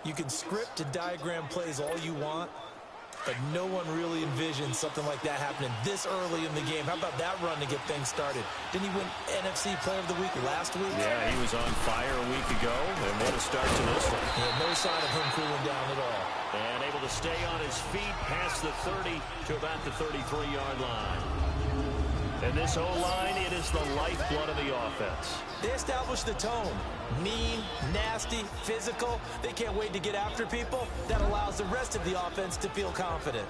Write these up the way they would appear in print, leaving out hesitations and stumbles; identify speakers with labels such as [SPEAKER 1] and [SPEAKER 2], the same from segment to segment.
[SPEAKER 1] You can script and diagram plays all you want, but no one really envisioned something like that happening this early in the game. How about that run to get things started? Didn't he win NFC Player of the Week last week?
[SPEAKER 2] Yeah, he was on fire a week ago, and what a start to this one.
[SPEAKER 1] Yeah, no sign of him cooling down at all.
[SPEAKER 2] And able to stay on his feet past the 30 to about the 33-yard line. And this O-line, it is the lifeblood of the offense.
[SPEAKER 1] They establish the tone. Mean, nasty, physical. They can't wait to get after people. That allows the rest of the offense to feel confident.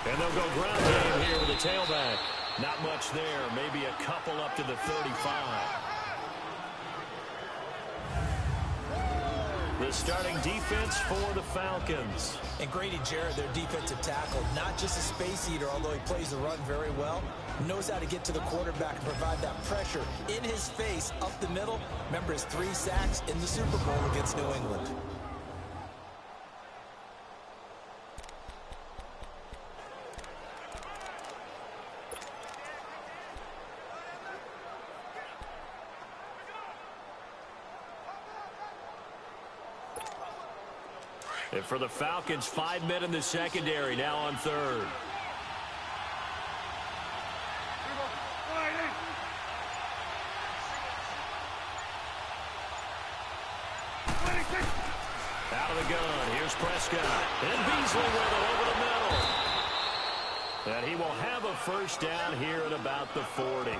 [SPEAKER 2] And they'll go ground game here with the tailback. Not much there. Maybe a couple up to the 35. The starting defense for the Falcons.
[SPEAKER 1] And Grady Jarrett, their defensive tackle, not just a space eater, although he plays the run very well, knows how to get to the quarterback and provide that pressure in his face up the middle. Remember his 3 sacks in the Super Bowl against New England.
[SPEAKER 2] And for the Falcons, 5 men in the secondary, now on third. Out of the gun, here's Prescott. And Beasley with it over the middle. And he will have a first down here at about the 40.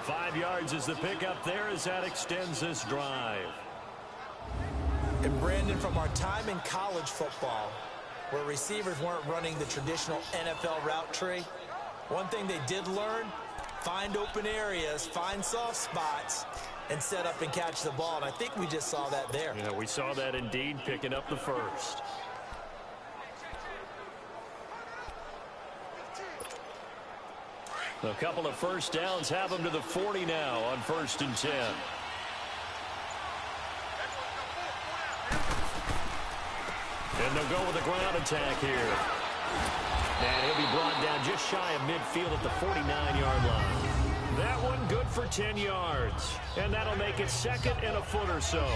[SPEAKER 2] 5 yards is the pickup there as that extends this drive.
[SPEAKER 1] And Brandon, from our time in college football, where receivers weren't running the traditional NFL route tree, one thing they did learn, find open areas, find soft spots, and set up and catch the ball. And I think we just saw that there.
[SPEAKER 2] Yeah, we saw that indeed, picking up the first. A couple of first downs have them to the 40 now on 1st and 10. And they'll go with a ground attack here. And he'll be brought down just shy of midfield at the 49-yard line. That one good for 10 yards. And that'll make it 2nd and a foot or so.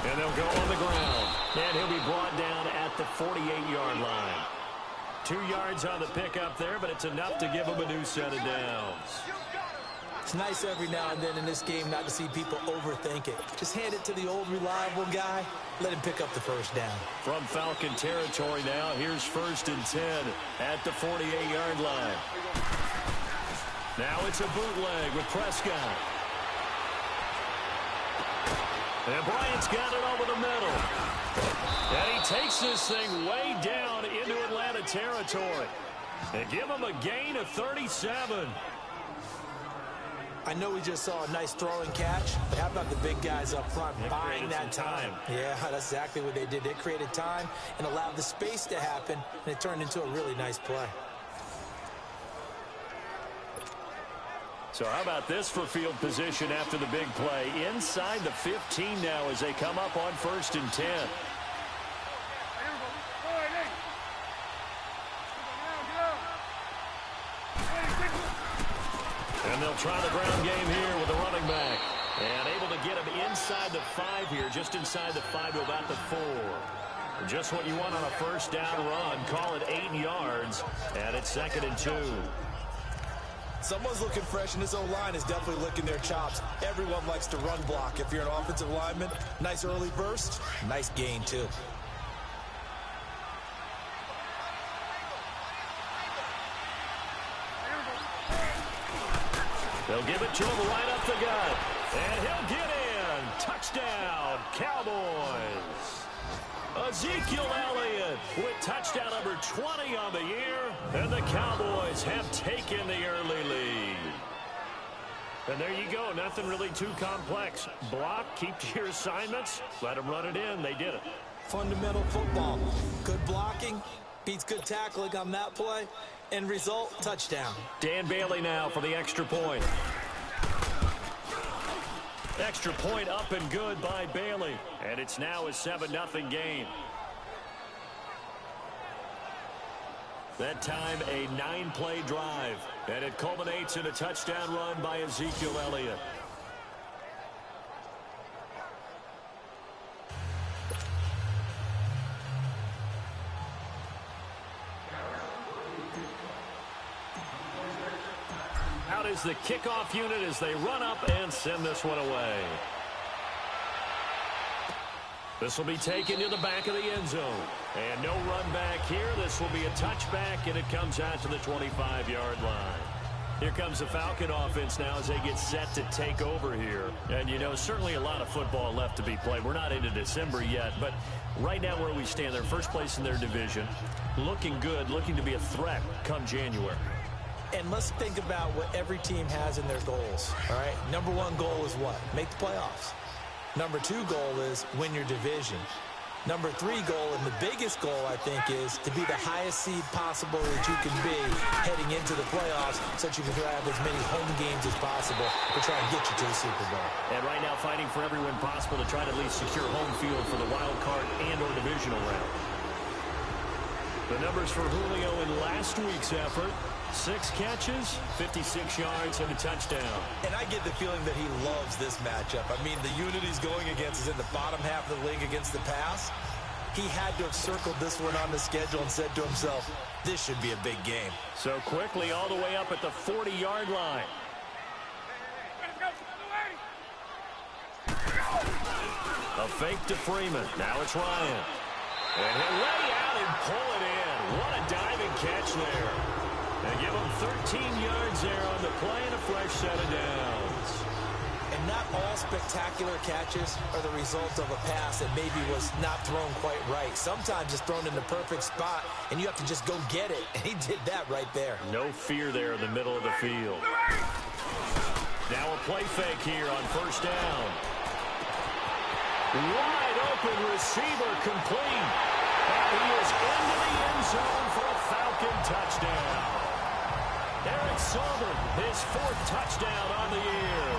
[SPEAKER 2] And they'll go on the ground. And he'll be brought down at the 48-yard line. 2 yards on the pickup there, but it's enough to give him a new set of downs.
[SPEAKER 1] It's nice every now and then in this game not to see people overthink it. Just hand it to the old reliable guy. Let him pick up the first down.
[SPEAKER 2] From Falcon territory now, here's 1st and 10 at the 48-yard line. Now it's a bootleg with Prescott. And Bryant's got it over the middle. And he takes this thing way down into Atlanta territory. And give him a gain of 37.
[SPEAKER 1] I know we just saw a nice throw and catch, but how about the big guys up front buying that time? Yeah, that's exactly what they did. They created time and allowed the space to happen, and it turned into a really nice play.
[SPEAKER 2] So how about this for field position after the big play? Inside the 15 now as they come up on 1st and 10. And they'll try the ground game here with the running back. And able to get him inside the 5 here, just inside the 5 to about the 4. Just what you want on a first down run. Call it 8 yards. And it's 2nd and 2.
[SPEAKER 1] Someone's looking fresh, and this O-line is definitely licking their chops. Everyone likes to run block. If you're an offensive lineman, nice early burst, nice gain, too.
[SPEAKER 2] They'll give it to him right up the gut. And he'll get in. Touchdown, Cowboys. Ezekiel Elliott with touchdown number 20 on the year. And the Cowboys have taken the early lead. And there you go. Nothing really too complex. Block, keep to your assignments. Let them run it in. They did it.
[SPEAKER 1] Fundamental football. Good blocking beats good tackling on that play. End result, touchdown.
[SPEAKER 2] Dan Bailey now for the extra point. Extra point up and good by Bailey. And it's now a 7-0 game. That time a 9-play drive. And it culminates in a touchdown run by Ezekiel Elliott. Out is the kickoff unit as they run up and send this one away. This will be taken to the back of the end zone. And no run back here. This will be a touchback, and it comes out to the 25-yard line. Here comes the Falcon offense now as they get set to take over here. And, you know, certainly a lot of football left to be played. We're not into December yet, but right now where we stand, they're first place in their division. Looking good, looking to be a threat come January.
[SPEAKER 1] And let's think about what every team has in their goals, all right? Number one goal is what? Make the playoffs. Number two goal is win your division. Number three goal, and the biggest goal, I think, is to be the highest seed possible that you can be heading into the playoffs so that you can have as many home games as possible to try and get you to the Super Bowl.
[SPEAKER 2] And right now fighting for every win possible to try to at least secure home field for the wild card and or divisional round. The numbers for Julio in last week's effort: 6 catches, 56 yards, and a touchdown.
[SPEAKER 1] And I get the feeling that he loves this matchup. I mean, the unit he's going against is in the bottom half of the league against the pass. He had to have circled this one on the schedule and said to himself, this should be a big game.
[SPEAKER 2] So quickly all the way up at the 40-yard line. A fake to Freeman. Now it's Ryan. And he'll lay out and pull it in. What a diving catch there. They give him 13 yards there on the play and a fresh set of downs.
[SPEAKER 1] And not all spectacular catches are the result of a pass that maybe was not thrown quite right. Sometimes it's thrown in the perfect spot, and you have to just go get it. And he did that right there.
[SPEAKER 2] No fear there in the middle of the field. Now a play fake here on first down. Wide open receiver complete. And he is into the end zone for a Falcon touchdown. Eric Silver, his 4th touchdown on the year.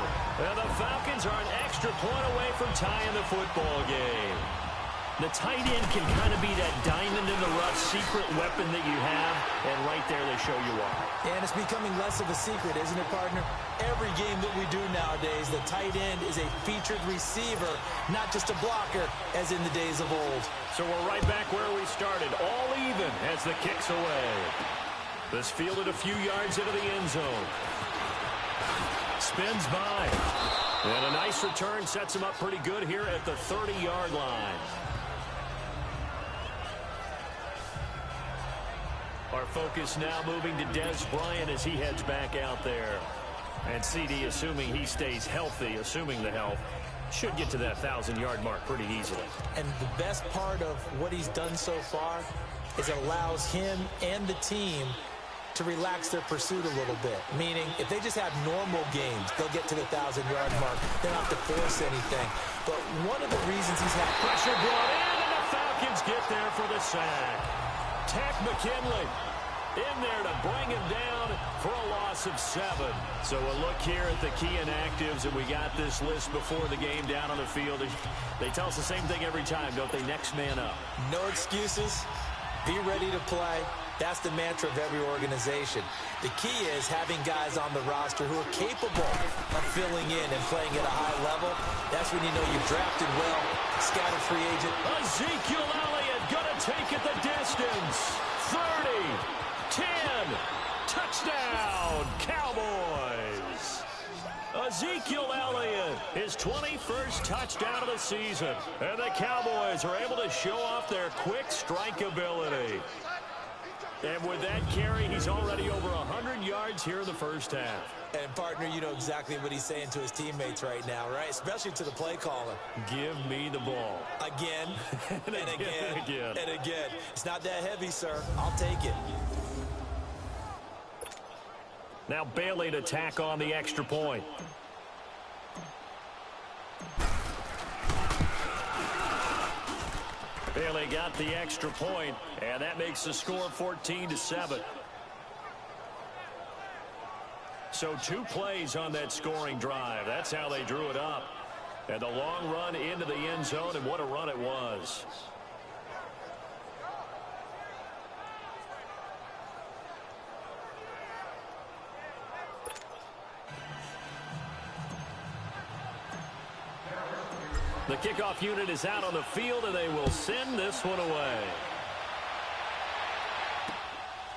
[SPEAKER 2] And the Falcons are an extra point away from tying the football game. The tight end can kind of be that diamond in the rough secret weapon that you have, and right there they show you why.
[SPEAKER 1] And it's becoming less of a secret, isn't it, partner? Every game that we do nowadays, the tight end is a featured receiver, not just a blocker, as in the days of old.
[SPEAKER 2] So we're right back where we started, all even as the kick's away. This fielded a few yards into the end zone. Spins by. And a nice return sets him up pretty good here at the 30-yard line. Our focus now moving to Dez Bryant as he heads back out there. And CD, assuming he stays healthy, assuming the health, should get to that 1,000-yard mark pretty easily.
[SPEAKER 1] And the best part of what he's done so far is it allows him and the team to relax their pursuit a little bit. Meaning, if they just have normal games, they'll get to the 1,000-yard mark. They don't have to force anything. But one of the reasons he's had
[SPEAKER 2] pressure brought in, and the Falcons get there for the sack. Takk McKinley in there to bring him down for a loss of 7. So a look here at the key inactives, and we got this list before the game down on the field. They tell us the same thing every time, don't they? Next man up.
[SPEAKER 1] No excuses. Be ready to play. That's the mantra of every organization. The key is having guys on the roster who are capable of filling in and playing at a high level. That's when you know you've drafted well, scouted free agent.
[SPEAKER 2] Ezekiel Elliott gonna take it the distance. 30, 10, touchdown, Cowboys. Ezekiel Elliott, his 21st touchdown of the season. And the Cowboys are able to show off their quick strike ability. And with that carry, he's already over 100 yards here in the first half.
[SPEAKER 1] And, partner, you know exactly what he's saying to his teammates right now, right? Especially to the play caller.
[SPEAKER 2] Give me the ball.
[SPEAKER 1] Again, and again,
[SPEAKER 2] and again.
[SPEAKER 1] And again. It's not that heavy, sir. I'll take it.
[SPEAKER 2] Now Bailey to tack on the extra point. Well, they got the extra point, and that makes the score 14-7. So 2 plays on that scoring drive. That's how they drew it up. And the long run into the end zone, and what a run it was. The kickoff unit is out on the field, and they will send this one away.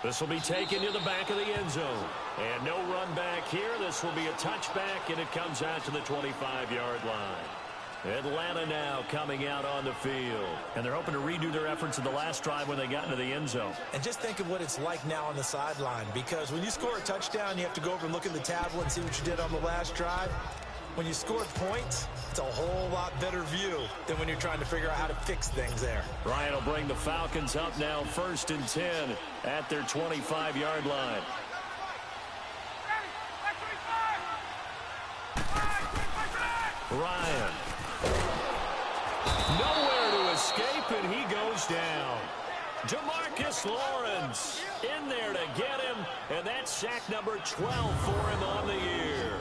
[SPEAKER 2] This will be taken to the back of the end zone. And no run back here. This will be a touchback, and it comes out to the 25-yard line. Atlanta now coming out on the field. And they're hoping to redo their efforts in the last drive when they got into the end zone.
[SPEAKER 1] And just think of what it's like now on the sideline, because when you score a touchdown, you have to go over and look at the tablet and see what you did on the last drive. When you score points, it's a whole lot better view than when you're trying to figure out how to fix things there.
[SPEAKER 2] Ryan will bring the Falcons up now 1st and 10 at their 25-yard line. Ryan. Nowhere to escape, and he goes down. Demarcus Lawrence in there to get him, and that's sack number 12 for him on the year.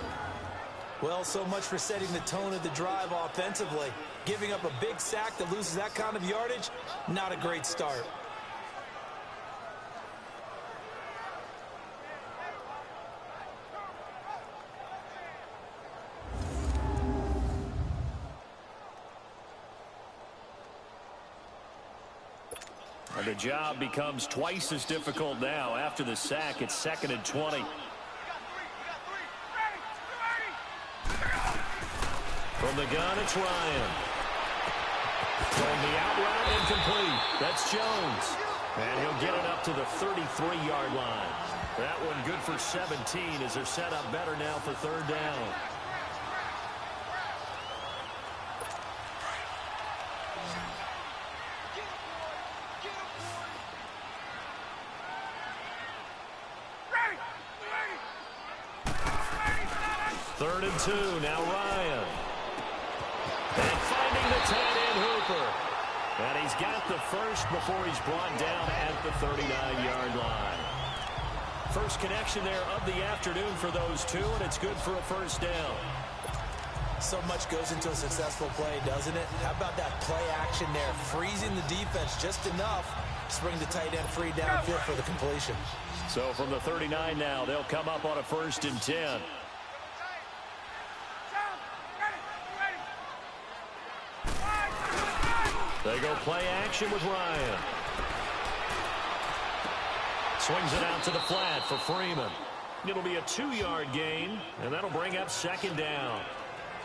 [SPEAKER 1] Well, so much for setting the tone of the drive offensively. Giving up a big sack that loses that kind of yardage, not a great start.
[SPEAKER 2] And the job becomes twice as difficult now. After the sack, it's 2nd and 20. From the gun, it's Ryan. From the out route, incomplete. That's Jones. And he'll get it up to the 33-yard line. That one good for 17 as they're set up better now for 3rd down. Third and 2, now Ryan. And finding the tight end Hooper. And he's got the first before he's brought down at the 39-yard line. First connection there of the afternoon for those two, and it's good for a 1st down.
[SPEAKER 1] So much goes into a successful play, doesn't it? How about that play action there? Freezing the defense just enough to bring the tight end free downfield for the completion.
[SPEAKER 2] So from the 39 now, they'll come up on a 1st and 10. They go play action with Ryan. Swings it out to the flat for Freeman. It'll be a 2-yard gain, and that'll bring up 2nd down.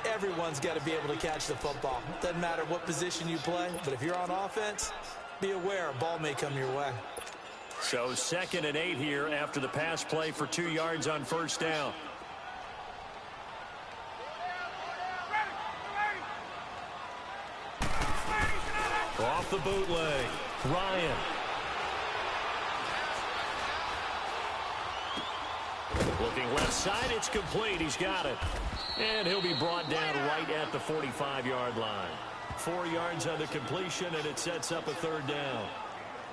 [SPEAKER 1] Everyone's got to be able to catch the football. Doesn't matter what position you play, but if you're on offense, be aware a ball may come your way.
[SPEAKER 2] So 2nd and 8 here after the pass play for 2 yards on 1st down. Off the bootleg, Ryan. Looking left side, it's complete. He's got it. And he'll be brought down right at the 45-yard line. 4 yards on the completion, and it sets up a 3rd down.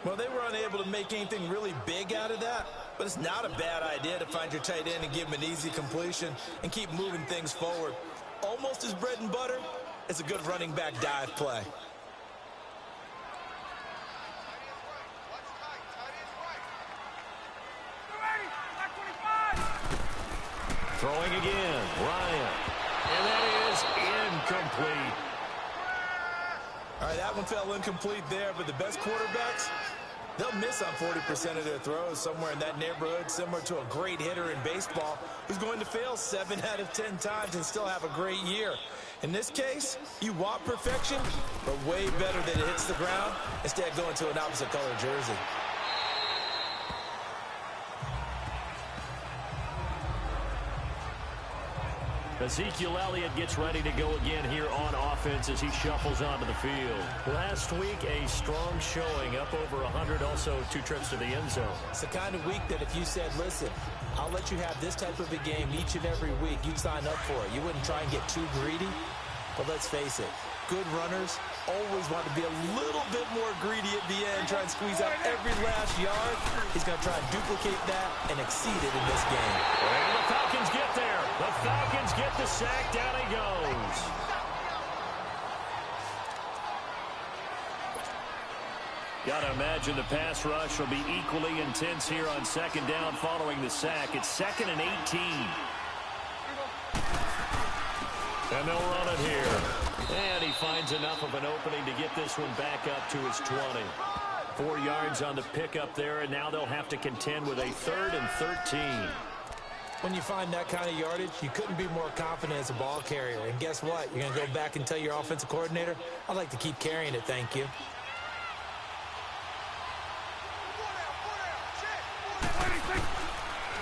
[SPEAKER 1] Well, they were unable to make anything really big out of that, but it's not a bad idea to find your tight end and give him an easy completion and keep moving things forward. Almost his bread and butter. It's a good running back dive play.
[SPEAKER 2] Throwing again, Ryan. And that is incomplete.
[SPEAKER 1] All right, that one fell incomplete there, but the best quarterbacks, they'll miss on 40% of their throws, somewhere in that neighborhood, similar to a great hitter in baseball who's going to fail 7 out of 10 times and still have a great year. In this case, you want perfection, but way better that it hits the ground instead of going to an opposite color jersey.
[SPEAKER 2] Ezekiel Elliott gets ready to go again here on offense as he shuffles onto the field. Last week, a strong showing, up over 100, also 2 trips to the end zone.
[SPEAKER 1] It's the kind of week that if you said, listen, I'll let you have this type of a game each and every week, you'd sign up for it. You wouldn't try and get too greedy. But let's face it, good runners always want to be a little bit more greedy at the end, try and squeeze out every last yard. He's going to try and duplicate that and exceed it in this game.
[SPEAKER 2] And the Falcons get there. The Falcons get the sack. Down he goes. Got to imagine the pass rush will be equally intense here on second down following the sack. It's 2nd and 18. And they'll run it here. And he finds enough of an opening to get this one back up to his 20. 4 yards on the pickup there, and now they'll have to contend with a 3rd and 13.
[SPEAKER 1] When you find that kind of yardage, you couldn't be more confident as a ball carrier. And guess what? You're going to go back and tell your offensive coordinator, I'd like to keep carrying it, thank you.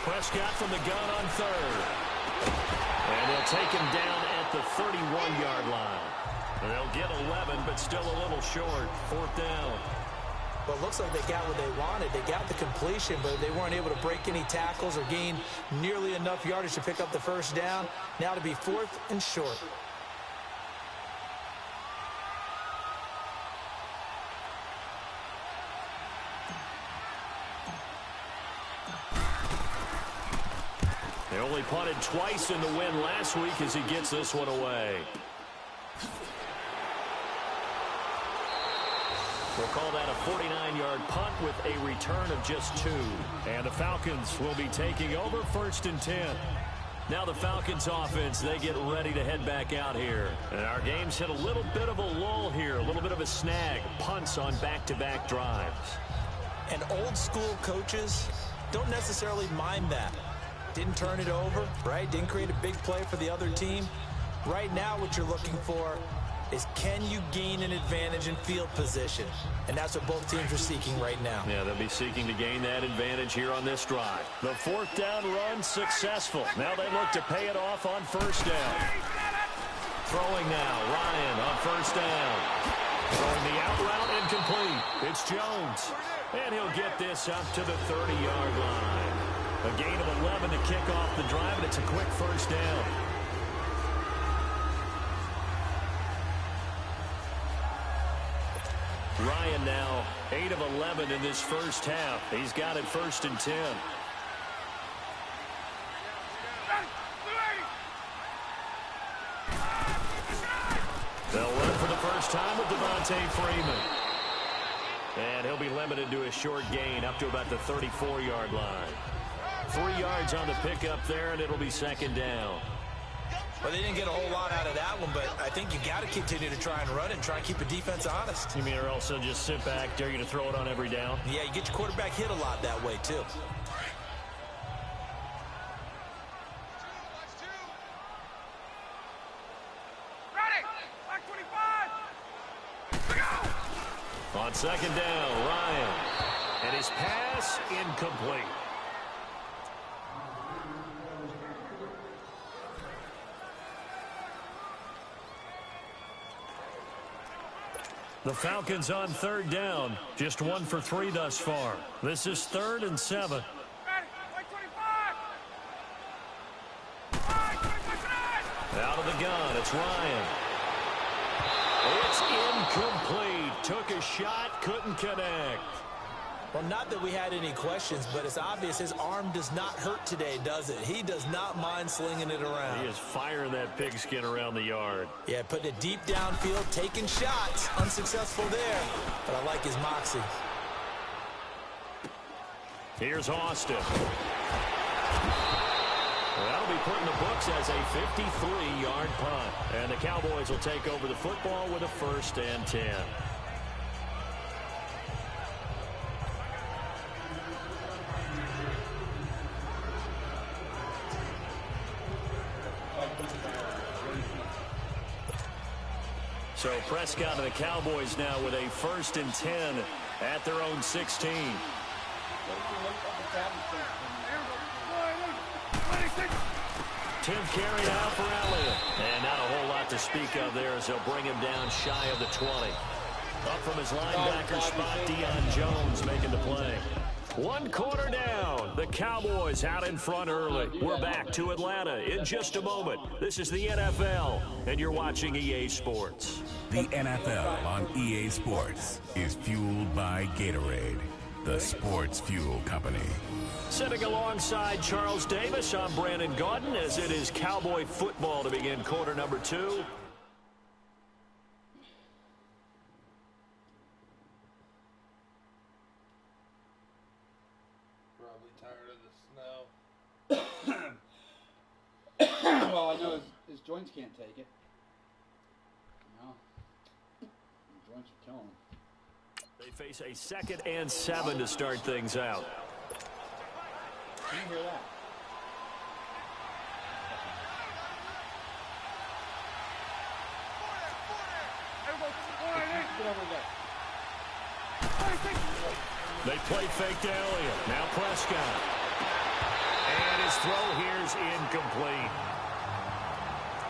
[SPEAKER 2] Prescott from the gun on 3rd. And they'll take him down at the 31-yard line. They'll get 11, but still a little short. 4th down.
[SPEAKER 1] Well, it looks like they got what they wanted. They got the completion, but they weren't able to break any tackles or gain nearly enough yardage to pick up the first down. Now to be 4th and short.
[SPEAKER 2] They only punted twice in the win last week as he gets this one away. We'll call that a 49-yard punt with a return of just 2. And the Falcons will be taking over 1st and 10. Now the Falcons offense, they get ready to head back out here. And our game's hit a little bit of a lull here, a little bit of a snag. Punts on back-to-back drives.
[SPEAKER 1] And old school coaches don't necessarily mind that. Didn't turn it over, right? Didn't create a big play for the other team. Right now what you're looking for is, can you gain an advantage in field position? And that's what both teams are seeking right now.
[SPEAKER 2] Yeah, they'll be seeking to gain that advantage here on this drive. The 4th down run successful. Now they look to pay it off on 1st down. Throwing now, Ryan on 1st down. Throwing the out route incomplete. It's Jones. And he'll get this up to the 30-yard line. A gain of 11 to kick off the drive, and it's a quick 1st down. Ryan now 8 of 11 in this first half. He's got it 1st and 10. They'll run for the first time with Devontae Freeman. And he'll be limited to a short gain up to about the 34-yard line. 3 yards on the pickup there, and it'll be 2nd down.
[SPEAKER 1] Well, they didn't get a whole lot out of that one, but I think you got to continue to try and run and try and keep the defense honest.
[SPEAKER 2] You mean, or else they'll just sit back, dare you to throw it on every down?
[SPEAKER 1] Yeah, you get your quarterback hit a lot that way, too.
[SPEAKER 2] On 2nd down, Ryan. And his pass incomplete. The Falcons on 3rd down. Just 1 for 3 thus far. This is 3rd and 7. Out of the gun, it's Ryan. It's incomplete. Took a shot, couldn't connect.
[SPEAKER 1] Well, not that we had any questions, but it's obvious his arm does not hurt today, does it? He does not mind slinging it around.
[SPEAKER 2] He is firing that pigskin around the yard.
[SPEAKER 1] Yeah, putting it deep downfield, taking shots. Unsuccessful there, but I like his moxie.
[SPEAKER 2] Here's Austin. That'll be put in the books as a 53-yard punt. And the Cowboys will take over the football with a 1st and 10. So Prescott and the Cowboys now with a 1st and 10 at their own 16. Tenth carry now for Elliott. And not a whole lot to speak of there as they'll bring him down shy of the 20. Up from his linebacker spot, Deion Jones making the play. One quarter down. The Cowboys out in front early. We're back to Atlanta in just a moment. This is the NFL, and you're watching EA Sports.
[SPEAKER 3] The NFL on EA Sports is fueled by Gatorade, the sports fuel company.
[SPEAKER 2] Sitting alongside Charles Davis, I'm Brandon Gaudin, as it is Cowboy football to begin quarter number 2.
[SPEAKER 4] Well, I know his joints can't take it. No. His joints are killing him.
[SPEAKER 2] They face a 2nd and 7 to start things out.
[SPEAKER 4] Can you hear that? Get over there.
[SPEAKER 2] They play fake to Elliott. Now Prescott. And his throw here's incomplete.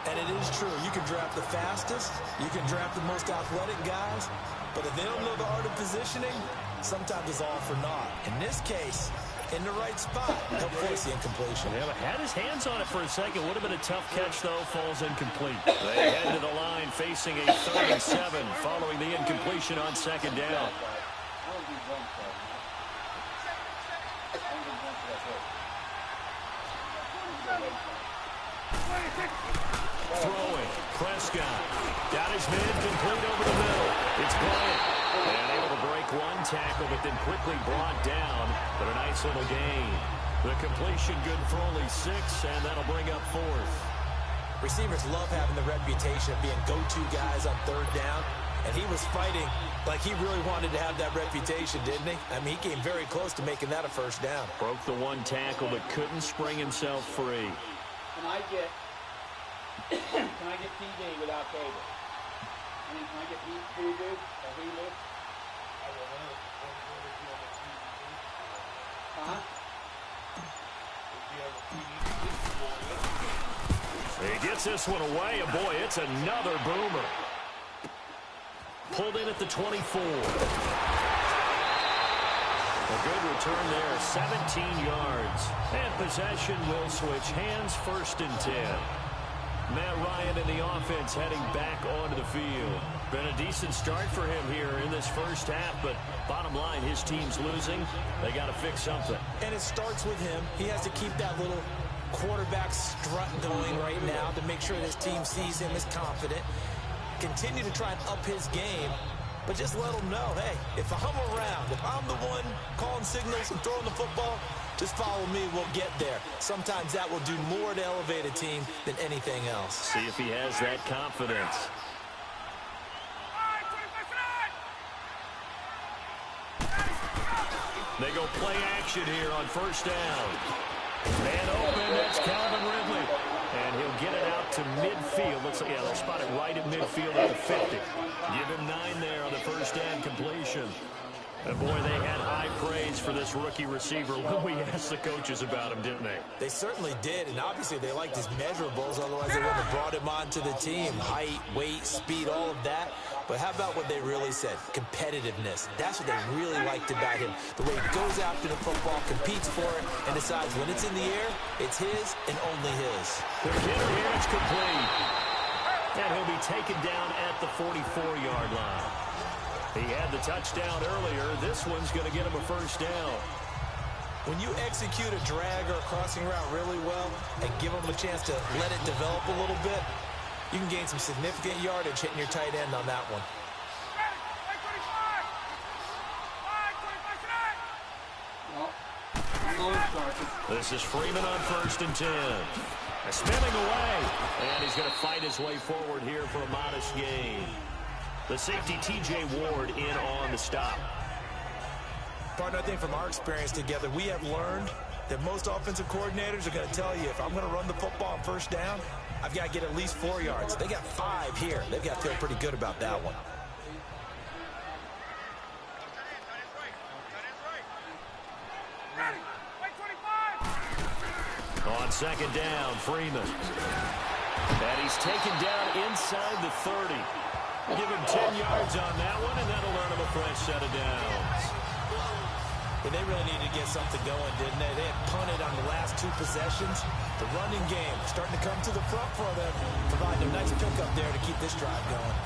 [SPEAKER 1] And it is true. You can draft the fastest. You can draft the most athletic guys. But if they don't know the art of positioning, sometimes it's all for naught. In this case, in the right spot, he'll force the incompletion.
[SPEAKER 2] Yeah, had his hands on it for a second. Would have been a tough catch, though. Falls incomplete. They head to the line facing a 3rd and 7 following the incompletion on 2nd down. Throwing. Prescott. Got his mid, complete over the middle. It's Bryant. And able to break one tackle, but then quickly brought down. But a nice little gain. The completion good for only 6, and that'll bring up 4th.
[SPEAKER 1] Receivers love having the reputation of being go-to guys on 3rd down. And he was fighting like he really wanted to have that reputation, didn't he? I mean, he came very close to making that a 1st down.
[SPEAKER 2] Broke the one tackle, but couldn't spring himself free.
[SPEAKER 4] Can I get PJ without cable? I mean, can I get Hulu or Hulu? Huh?
[SPEAKER 2] He gets this one away, and boy, it's another boomer. Pulled in at the 24. A good return there, 17 yards. And possession will switch hands, 1st and 10. Matt Ryan and the offense heading back onto the field. Been a decent start for him here in this 1st half, but bottom line, his team's losing. They got to fix something.
[SPEAKER 1] And it starts with him. He has to keep that little quarterback strut going right now to make sure this team sees him as confident. Continue to try and up his game, but just let him know, hey, if I'm around, if I'm the one calling signals and throwing the football, just follow me, we'll get there. Sometimes that will do more to elevate a team than anything else.
[SPEAKER 2] See if he has that confidence. They go play action here on 1st down. Man open, that's Calvin Ridley. And he'll get it out to midfield. Looks like, yeah, they'll spot it right at midfield at the 50. Give him 9 there on the 1st down completion. And boy, they had high praise for this rookie receiver when we asked the coaches about him, didn't they?
[SPEAKER 1] They certainly did, and obviously they liked his measurables, otherwise they wouldn't have brought him onto the team. Height, weight, speed, all of that. But how about what they really said? Competitiveness. That's what they really liked about him. The way he goes after the football, competes for it, and decides when it's in the air, it's his and only his.
[SPEAKER 2] The hitter here, it's complete. And he'll be taken down at the 44-yard line. He had the touchdown earlier. This one's going to get him a 1st down.
[SPEAKER 1] When you execute a drag or a crossing route really well and give them a chance to let it develop a little bit, you can gain some significant yardage hitting your tight end on that one.
[SPEAKER 2] This is Freeman on 1st and 10. Spinning away, and he's going to fight his way forward here for a modest gain. The safety, T.J. Ward, in on the stop.
[SPEAKER 1] Partner, I think from our experience together, we have learned that most offensive coordinators are going to tell you, if I'm going to run the football on 1st down, I've got to get at least 4 yards. They got 5 here. They've got to feel pretty good about that one.
[SPEAKER 2] On 2nd down, Freeman. And he's taken down inside the 30. Give him 10 yards on that one, and that'll earn him a fresh set of downs.
[SPEAKER 1] And they really needed to get something going, didn't they? They had punted on the last 2 possessions. The running game starting to come to the front for them, providing a nice pickup there to keep this drive going.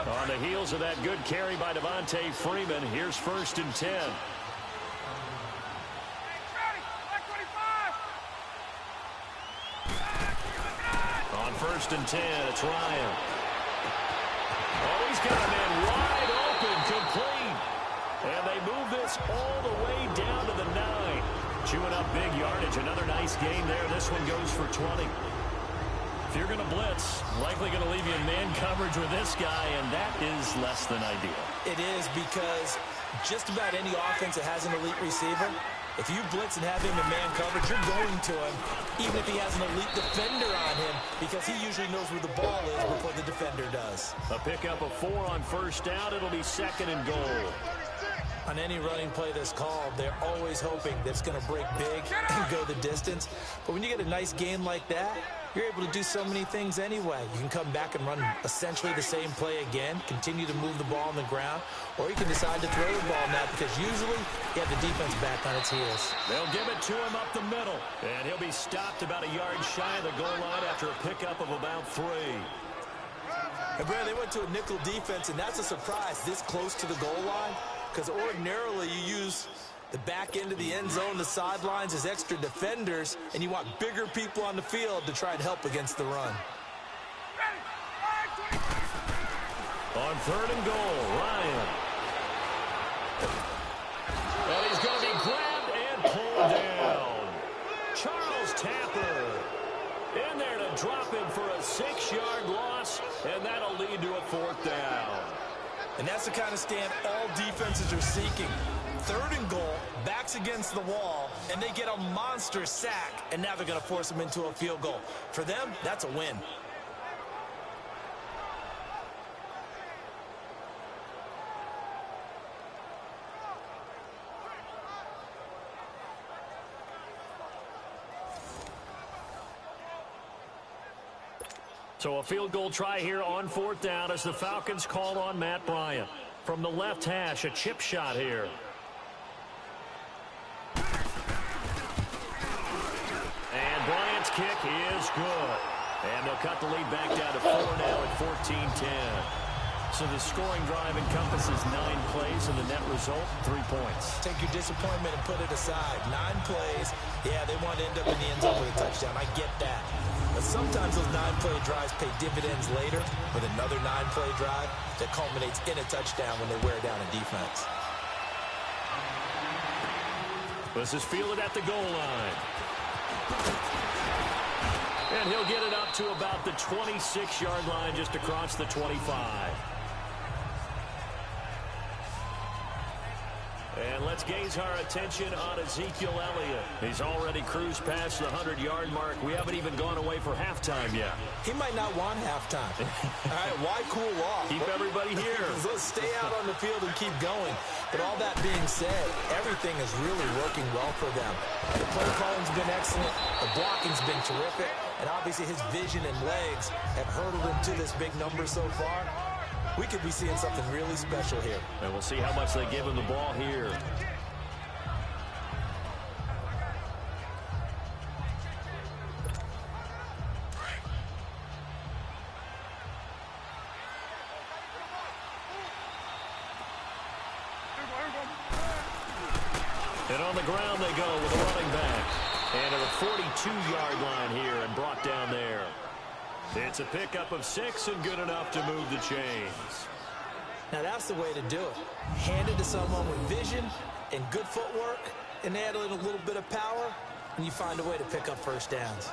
[SPEAKER 2] On the heels of that good carry by Devontae Freeman, here's 1st and 10. On 1st and 10, it's Ryan. Oh, he's got a man wide open, complete. And they move this all the way down to the 9. Chewing up big yardage. Another nice gain there. This one goes for 20. If you're going to blitz, likely going to leave you in man coverage with this guy, and that is less than ideal.
[SPEAKER 1] It is, because just about any offense that has an elite receiver, if you blitz and have him in man coverage, you're going to him, even if he has an elite defender on him, because he usually knows where the ball is before the defender does.
[SPEAKER 2] A pickup of 4 on 1st down. It'll be 2nd and goal.
[SPEAKER 1] On any running play that's called, they're always hoping that it's going to break big and go the distance. But when you get a nice gain like that, you're able to do so many things anyway. You can come back and run essentially the same play again, continue to move the ball on the ground, or you can decide to throw the ball now because usually you have the defense back on its heels.
[SPEAKER 2] They'll give it to him up the middle, and he'll be stopped about a yard shy of the goal line after a pickup of about 3.
[SPEAKER 1] And Brad, they went to a nickel defense, and that's a surprise this close to the goal line, because ordinarily you use the back end of the end zone, the sidelines as extra defenders, and you want bigger people on the field to try and help against the run.
[SPEAKER 2] On 3rd and goal, Ryan. And he's going to be grabbed and pulled down. Charles Tapper in there to drop him for a 6-yard loss, and that'll lead to a 4th down.
[SPEAKER 1] And that's the kind of stand all defenses are seeking. 3rd and goal, backs against the wall, and they get a monster sack, and now they're going to force them into a field goal. For them, that's a win.
[SPEAKER 2] So a field goal try here on 4th down as the Falcons call on Matt Bryant. From the left hash, a chip shot here. And Bryant's kick is good. And they'll cut the lead back down to 4 now at 14-10. So the scoring drive encompasses 9 plays, and the net result, 3 points.
[SPEAKER 1] Take your disappointment and put it aside. 9 plays. Yeah, they want to end up in the end zone with a touchdown. I get that. But sometimes those 9-play drives pay dividends later with another 9-play drive that culminates in a touchdown when they wear down a defense.
[SPEAKER 2] This is fielded at the goal line. And he'll get it up to about the 26-yard line, just across the 25. And let's gaze our attention on Ezekiel Elliott. He's already cruised past the 100-yard mark. We haven't even gone away for halftime yet.
[SPEAKER 1] He might not want halftime. All right, why cool off?
[SPEAKER 2] Keep everybody here.
[SPEAKER 1] Let's stay out on the field and keep going. But all that being said, everything is really working well for them. The play calling's been excellent. The blocking's been terrific. And obviously his vision and legs have hurdled him to this big number so far. We could be seeing something really special here.
[SPEAKER 2] And we'll see how much they give him the ball here. And on the ground they go with a running back. And at the 42-yard line here and brought down there. It's a pickup of 6 and good enough to move the chains.
[SPEAKER 1] Now that's the way to do it. Hand it to someone with vision and good footwork, and add in a little bit of power, and you find a way to pick up first downs.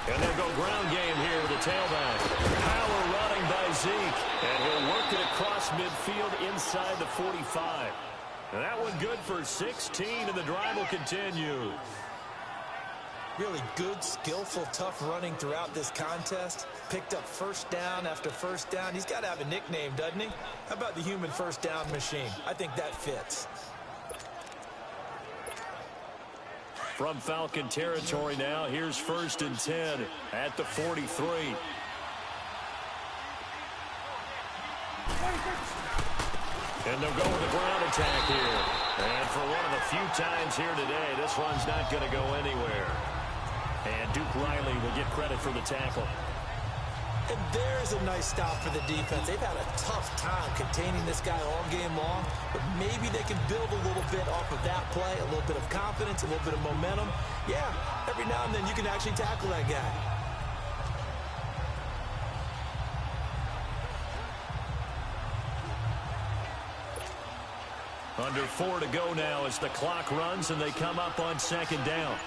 [SPEAKER 2] And they'll go ground game here with the tailback. Power running by Zeke. And he'll work it across midfield inside the 45. And that one good for 16, and the drive will continue.
[SPEAKER 1] Really good, skillful, tough running throughout this contest. Picked up first down after first down. He's got to have a nickname, doesn't he? How about the human first down machine? I think that fits.
[SPEAKER 2] From Falcon territory now, here's 1st and 10 at the 43. And they'll go with the ground attack here. And for one of the few times here today, this run's not going to go anywhere. And Duke Riley will get credit for the tackle.
[SPEAKER 1] And there's a nice stop for the defense. They've had a tough time containing this guy all game long, but maybe they can build a little bit off of that play, a little bit of confidence, a little bit of momentum. Yeah, every now and then you can actually tackle that guy.
[SPEAKER 2] Under 4 to go now as the clock runs and they come up on 2nd down.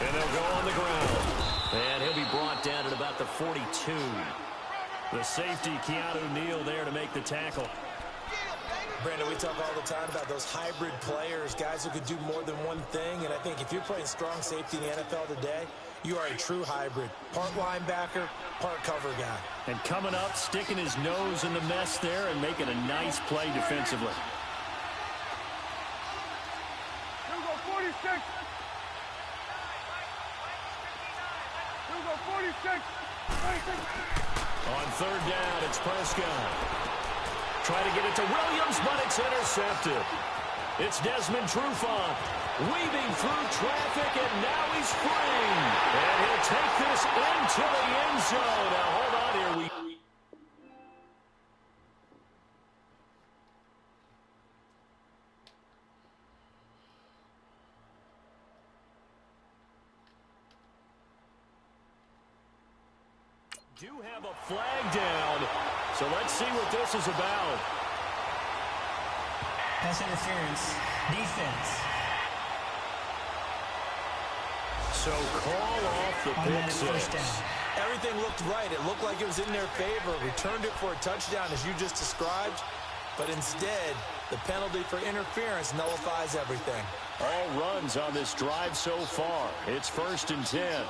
[SPEAKER 2] And they'll go on the ground. And he'll be brought down at about the 42. The safety, Keanu Neal, there to make the tackle.
[SPEAKER 1] Brandon, we talk all the time about those hybrid players, guys who could do more than one thing. And I think if you're playing strong safety in the NFL today, you are a true hybrid. Part linebacker, part cover guy.
[SPEAKER 2] And coming up, sticking his nose in the mess there and making a nice play defensively.
[SPEAKER 5] Here we go, 46. Here we go, 46. 46.
[SPEAKER 2] On 3rd down, it's Prescott. Try to get it to Williams, but it's intercepted. It's Desmond Trufant weaving through traffic, and now he's free. And he'll take this into the end zone. Now, hold on here. We do have a flag down, so let's see what this is about.
[SPEAKER 6] Pass interference, defense.
[SPEAKER 2] So call off the pick six.
[SPEAKER 1] Everything looked right. It looked like it was in their favor. Returned it for a touchdown, as you just described. But instead, the penalty for interference nullifies everything.
[SPEAKER 2] All runs on this drive so far. It's 1st and 10.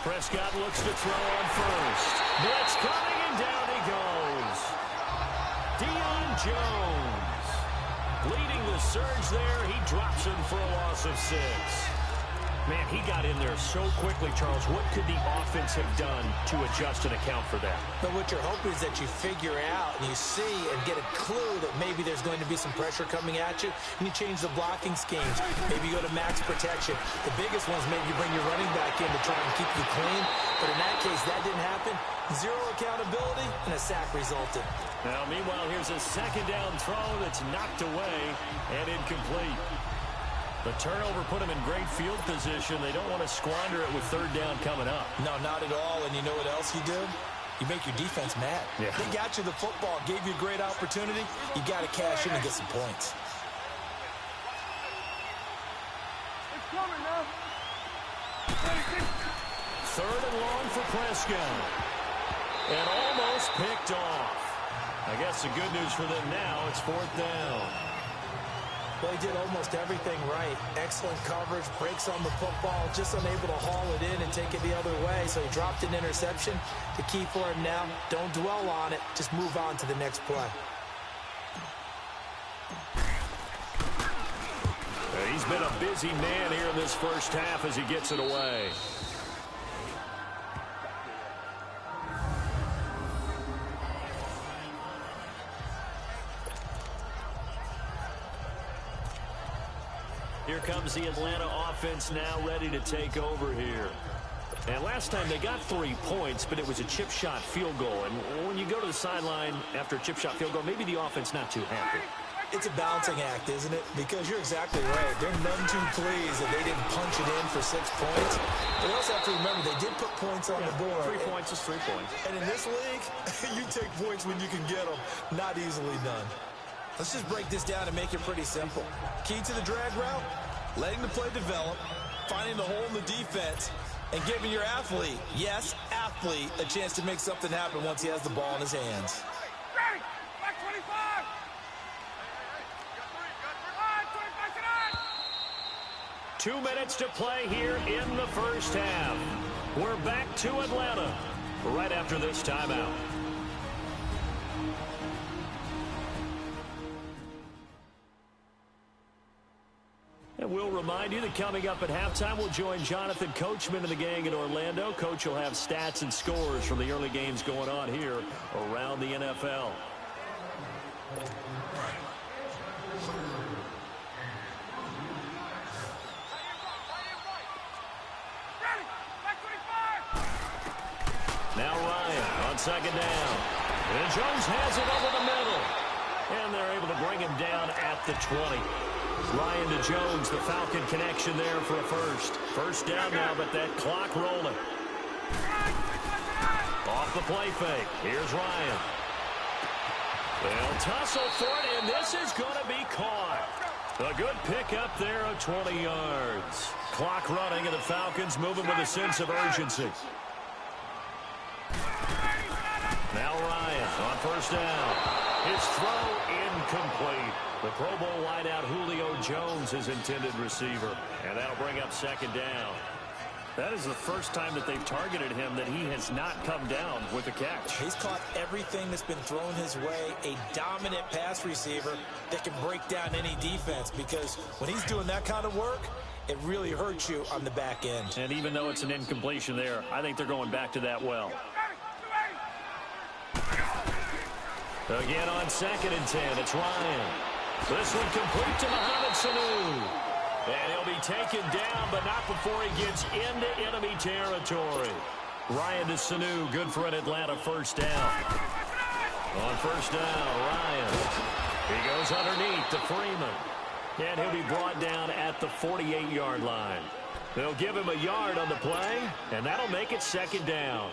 [SPEAKER 2] Prescott looks to throw on first. Blitz coming, and down he goes. Deion Jones leading the surge there. He drops him for a loss of 6. Man, he got in there so quickly, Charles. What could the offense have done to adjust and account for that?
[SPEAKER 1] But what you're hoping is that you figure out and you see and get a clue that maybe there's going to be some pressure coming at you, and you change the blocking schemes. Maybe you go to max protection. The biggest one's maybe you bring your running back in to try and keep you clean. But in that case, that didn't happen. Zero accountability, and a sack resulted.
[SPEAKER 2] Now, meanwhile, here's a 2nd down throw that's knocked away and incomplete. The turnover put them in great field position. They don't want to squander it with 3rd down coming up.
[SPEAKER 1] No, not at all. And you know what else you do? You make your defense mad.
[SPEAKER 2] Yeah.
[SPEAKER 1] They got you the football, gave you a great opportunity. You got to cash in and get some points.
[SPEAKER 5] It's coming now.
[SPEAKER 2] 3rd and long for Prescott. And almost picked off. I guess the good news for them now, it's 4th down.
[SPEAKER 1] Well, he did almost everything right. Excellent coverage, breaks on the football, just unable to haul it in and take it the other way. So he dropped an interception. The key for him now, don't dwell on it. Just move on to the next play.
[SPEAKER 2] He's been a busy man here in this first half as he gets it away. Here comes the Atlanta offense now ready to take over here. And last time they got 3 points, but it was a chip shot field goal. And when you go to the sideline after a chip shot field goal, maybe the offense not too happy.
[SPEAKER 1] It's a balancing act, isn't it? Because you're exactly right. They're none too pleased that they didn't punch it in for 6 points. But you also have to remember they did put points on the board.
[SPEAKER 2] 3 points is 3 points.
[SPEAKER 1] And in this league, you take points when you can get them. Not easily done. Let's just break this down and make it pretty simple. Key to the drag route, letting the play develop, finding the hole in the defense, And giving your athlete, yes, athlete, a chance to make something happen once he has the ball in his hands.
[SPEAKER 5] Ready. Back 25.
[SPEAKER 2] 2 minutes to play here in the first half. We're back to Atlanta right after this timeout. And we'll remind you that coming up at halftime, we'll join Jonathan Coachman and the gang in Orlando. Coach will have stats and scores from the early games going on here around the NFL. Now Ryan on second down. And Jones has it over the middle. And they're able to bring him down at the 20. Ryan to Jones, the Falcon connection there for a first. First down now, but that clock rolling. Off the play fake. Here's Ryan. They'll tussle for it, and this is going to be caught. A good pickup there of 20 yards. Clock running, and the Falcons moving with a sense of urgency. Now Ryan on first down. His throw incomplete. The Pro Bowl wideout Julio Jones is intended receiver. And that'll bring up second down. That is the first time that they've targeted him that he has not come down with a catch.
[SPEAKER 1] He's caught everything that's been thrown his way. A dominant pass receiver that can break down any defense, because when he's doing that kind of work, it really hurts you on the back end.
[SPEAKER 2] And even though it's an incompletion there, I think they're going back to that well. Again on 2nd and 10, it's Ryan. This one complete to Mohamed Sanu. And he'll be taken down, but not before he gets into enemy territory. Ryan to Sanu, good for an Atlanta first down. On first down, Ryan. He goes underneath to Freeman. And he'll be brought down at the 48-yard line. They'll give him a yard on the play, and that'll make it second down.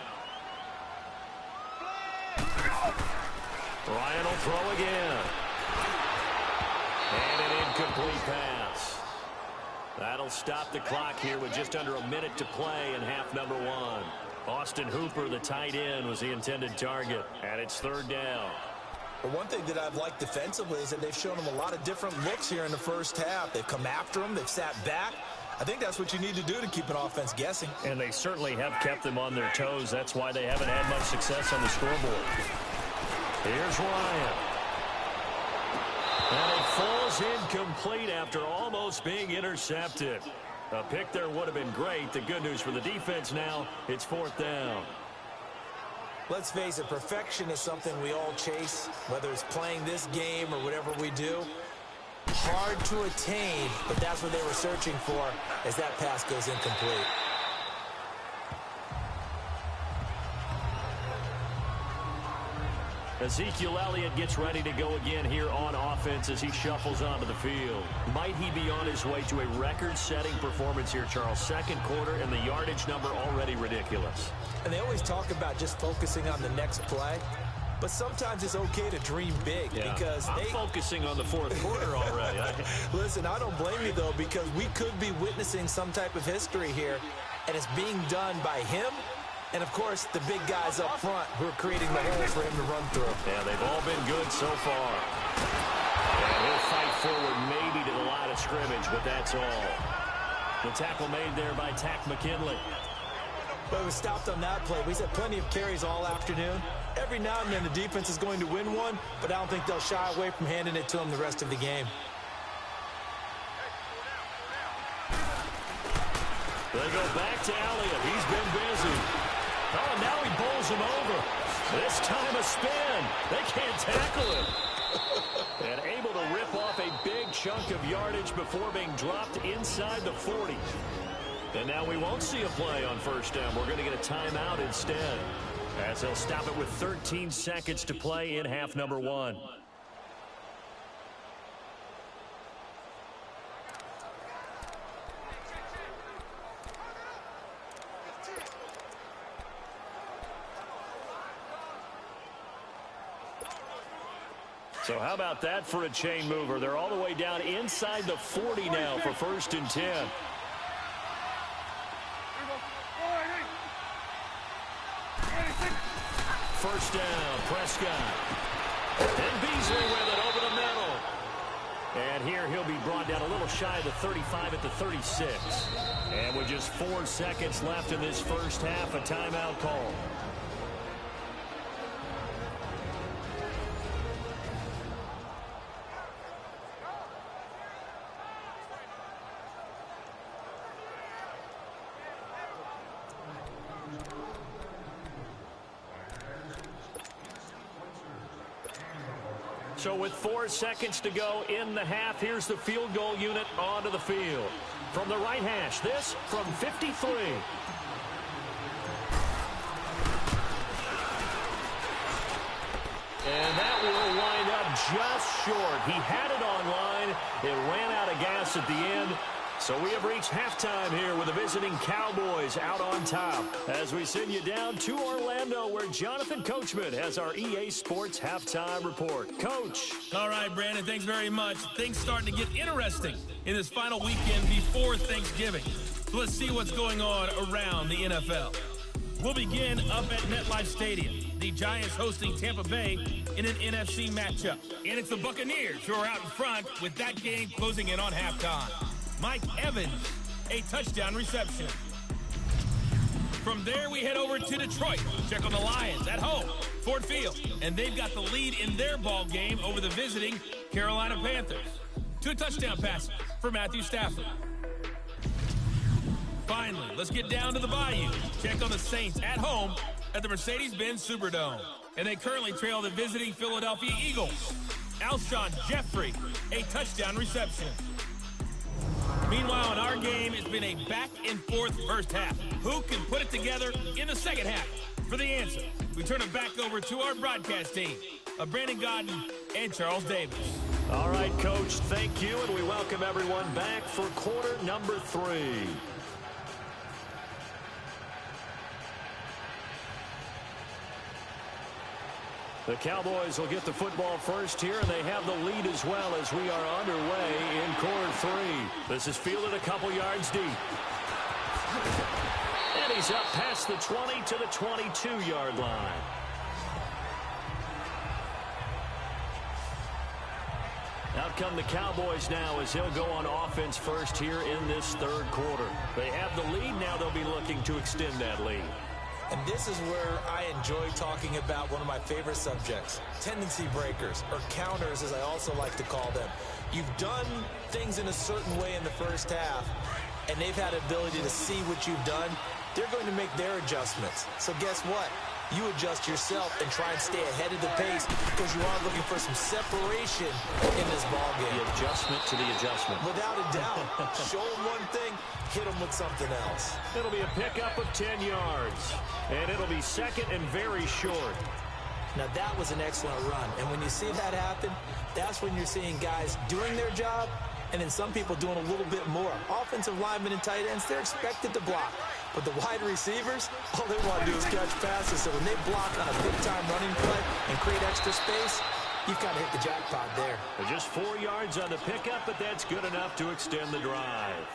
[SPEAKER 2] Ryan will throw again. And an incomplete pass. That'll stop the clock here with just under a minute to play in half number 1. Austin Hooper, the tight end, was the intended target. And it's third down.
[SPEAKER 1] But one thing that I've liked defensively is that they've shown him a lot of different looks here in the first half. They've come after him. They've sat back. I think that's what you need to do to keep an offense guessing.
[SPEAKER 2] And they certainly have kept them on their toes. That's why they haven't had much success on the scoreboard. Here's Ryan. And it falls incomplete after almost being intercepted. A pick there would have been great. The good news for the defense now, it's fourth down.
[SPEAKER 1] Let's face it, perfection is something we all chase, whether it's playing this game or whatever we do. Hard to attain, but that's what they were searching for as that pass goes incomplete.
[SPEAKER 2] Ezekiel Elliott gets ready to go again here on offense as he shuffles onto the field. Might he be on his way to a record-setting performance here, Charles? Second quarter, and the yardage number already ridiculous.
[SPEAKER 1] And they always talk about just focusing on the next play, but sometimes it's okay to dream big, because
[SPEAKER 2] I'm focusing on the fourth quarter already.
[SPEAKER 1] Listen, I don't blame you, though, because we could be witnessing some type of history here, and it's being done by him. And, of course, the big guys up front who are creating the holes for him to run through.
[SPEAKER 2] Yeah, they've all been good so far. And he'll fight forward maybe to the line of scrimmage, but that's all. The tackle made there by Tack McKinley.
[SPEAKER 1] But it was stopped on that play. We've had plenty of carries all afternoon. Every now and then the defense is going to win one, but I don't think they'll shy away from handing it to him the rest of the game.
[SPEAKER 2] They go back to Elliott. He's been busy. Oh, and now he bowls him over. This time a spin. They can't tackle him. And able to rip off a big chunk of yardage before being dropped inside the 40. And now we won't see a play on first down. We're going to get a timeout instead, as they'll stop it with 13 seconds to play in half number 1. So how about that for a chain mover? They're all the way down inside the 40 now for first and 10. first down. Prescott. And Beasley with it over the middle. And here he'll be brought down a little shy of the 35 at the 36. And with just 4 seconds left in this first half, a timeout call. So with 4 seconds to go in the half, here's the field goal unit onto the field. From the right hash, this from 53. And that will wind up just short. He had it on line. It ran out of gas at the end. So we have reached halftime here with the visiting Cowboys out on top as we send you down to Orlando where Jonathan Coachman has our EA Sports Halftime Report. Coach.
[SPEAKER 7] All right, Brandon, thanks very much. Things starting to get interesting in this final weekend before Thanksgiving. So let's see what's going on around the NFL. We'll begin up at MetLife Stadium. The Giants hosting Tampa Bay in an NFC matchup. And it's the Buccaneers who are out in front with that game closing in on halftime. Mike Evans, a touchdown reception. From there, we head over to Detroit. Check on the Lions at home, Ford Field. And they've got the lead in their ball game over the visiting Carolina Panthers. 2 touchdown passes for Matthew Stafford. Finally, let's get down to the Bayou. Check on the Saints at home at the Mercedes-Benz Superdome. And they currently trail the visiting Philadelphia Eagles. Alshon Jeffrey, a touchdown reception. Meanwhile, in our game, it's been a back-and-forth first half. Who can put it together in the second half? For the answer, we turn it back over to our broadcast team of Brandon Gaudin and Charles Davis.
[SPEAKER 2] All right, Coach, thank you, and we welcome everyone back for quarter number 3. The Cowboys will get the football first here, and they have the lead as well as we are underway in quarter 3. This is fielded a couple yards deep. And he's up past the 20 to the 22-yard line. Out come the Cowboys now as he'll go on offense first here in this third quarter. They have the lead. Now they'll be looking to extend that lead.
[SPEAKER 1] And this is where I enjoy talking about one of my favorite subjects, tendency breakers, or counters as I also like to call them. You've done things in a certain way in the first half, and they've had the ability to see what you've done. They're going to make their adjustments. So guess what? You adjust yourself and try and stay ahead of the pace because you are looking for some separation in this ballgame.
[SPEAKER 2] The adjustment to the adjustment.
[SPEAKER 1] Without a doubt. Show them one thing, hit them with something else.
[SPEAKER 2] It'll be a pickup of 10 yards. And it'll be second and very short.
[SPEAKER 1] Now, that was an excellent run. And when you see that happen, that's when you're seeing guys doing their job and then some people doing a little bit more. Offensive linemen and tight ends, they're expected to block. But the wide receivers, all they want to do is catch passes. So when they block on a big-time running play and create extra space, you've kind of hit the jackpot there.
[SPEAKER 2] Just 4 yards on the pickup, but that's good enough to extend the drive.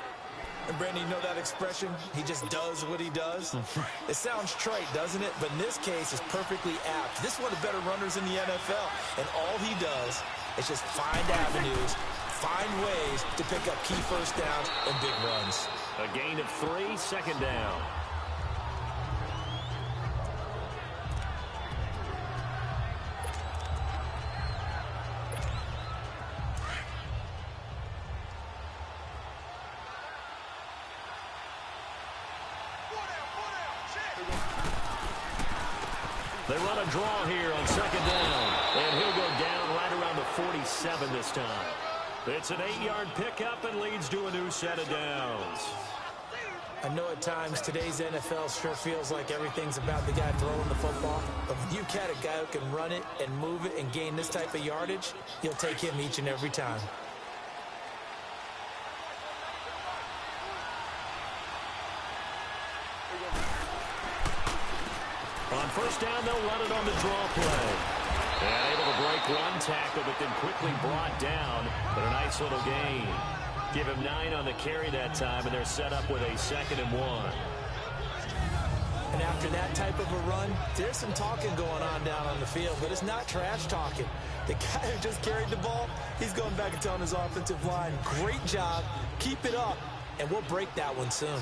[SPEAKER 1] And Brandon, you know that expression? He just does what he does. It sounds trite, doesn't it? But in this case, it's perfectly apt. This is one of the better runners in the NFL. And all he does is just find avenues, find ways to pick up key first downs and big runs.
[SPEAKER 2] A gain of 3, second down. They run a draw here on second down. And he'll go down right around the 47 this time. It's an 8-yard pickup and leads to a new set of downs.
[SPEAKER 1] I know at times today's NFL sure feels like everything's about the guy throwing the football. But when you got a guy who can run it and move it and gain this type of yardage, you'll take him each and every time.
[SPEAKER 2] On first down, they'll run it on the draw play. And able to break one tackle, but then quickly brought down. But a nice little gain. Give him 9 on the carry that time, and they're set up with a 2nd and 1.
[SPEAKER 1] And after that type of a run, there's some talking going on down on the field, but it's not trash talking. The guy who just carried the ball, he's going back and telling his offensive line, great job, keep it up, and we'll break that one soon.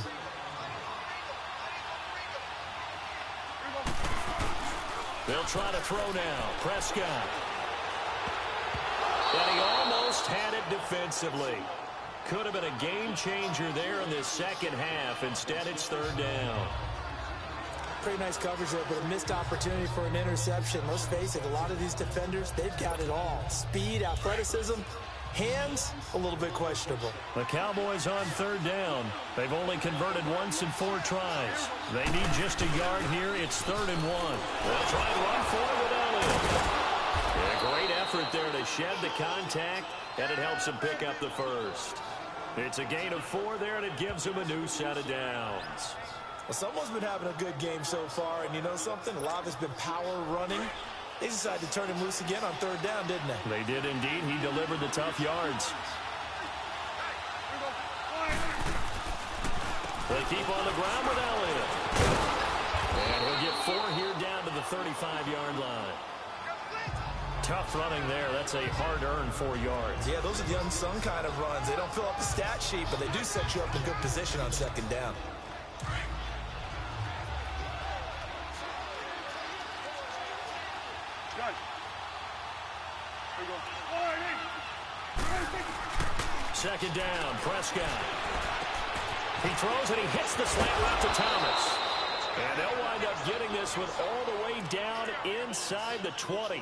[SPEAKER 2] They'll try to throw now. Prescott. And he almost had it defensively. Could have been a game changer there in this second half. Instead, it's third down.
[SPEAKER 1] Pretty nice coverage there, but a missed opportunity for an interception. Let's face it, a lot of these defenders, they've got it all. Speed, athleticism, hands, a little bit questionable.
[SPEAKER 2] The Cowboys on third down. They've only converted once in 4 tries. They need just a yard here. It's 3rd and 1. They'll try and run for it with Elliott. Yeah, great effort there to shed the contact, and it helps him pick up the first. It's a gain of 4 there, and it gives him a new set of downs.
[SPEAKER 1] Well, someone's been having a good game so far, and you know something? A lot of it's been power running. They decided to turn him loose again on third down, didn't they?
[SPEAKER 2] They did indeed. He delivered the tough yards. They keep on the ground with Elliott. And he'll get 4 here down to the 35-yard line. Tough running there. That's a hard-earned 4 yards.
[SPEAKER 1] Yeah, those are the unsung kind of runs. They don't fill up the stat sheet, but they do set you up in good position on second down.
[SPEAKER 2] Second down, Prescott. He throws and he hits the slant route to Thomas. And they'll wind up getting this one all the way down inside the 20.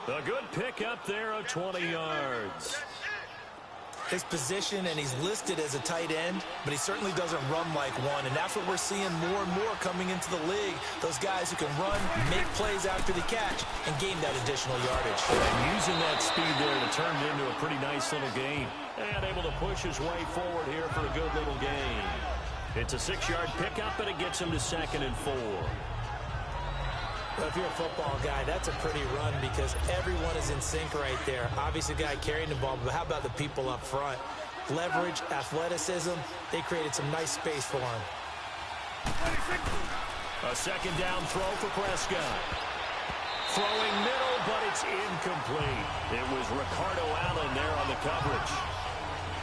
[SPEAKER 2] A good pickup there of 20 yards.
[SPEAKER 1] His position, and he's listed as a tight end, but he certainly doesn't run like one, and that's what we're seeing more and more coming into the league. Those guys who can run, make plays after the catch, and gain that additional yardage.
[SPEAKER 2] And using that speed there to turn it into a pretty nice little game. And able to push his way forward here for a good little gain. It's a 6-yard pickup, and it gets him to 2nd and 4.
[SPEAKER 1] Well, if you're a football guy, that's a pretty run because everyone is in sync right there. Obviously, the guy carrying the ball, but how about the people up front? Leverage, athleticism, they created some nice space for him.
[SPEAKER 2] A second down throw for Prescott. Throwing middle, but it's incomplete. It was Ricardo Allen there on the coverage.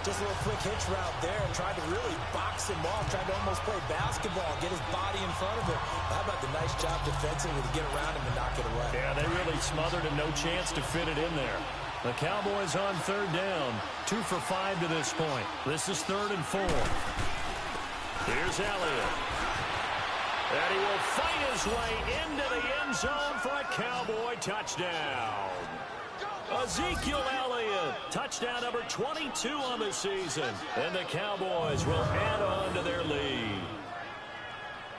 [SPEAKER 1] Just a little quick hitch route there. Tried to really box him off. Tried to almost play basketball, get his body in front of him. How about the nice job defensively to get around him and knock it away?
[SPEAKER 2] Yeah, they really smothered him. No chance to fit it in there. The Cowboys on third down. 2 for 5 to this point. This is 3rd and 4. Here's Elliott. And he will fight his way into the end zone for a Cowboy touchdown. Ezekiel Elliott, touchdown number 22 on the season. And the Cowboys will add on to their lead.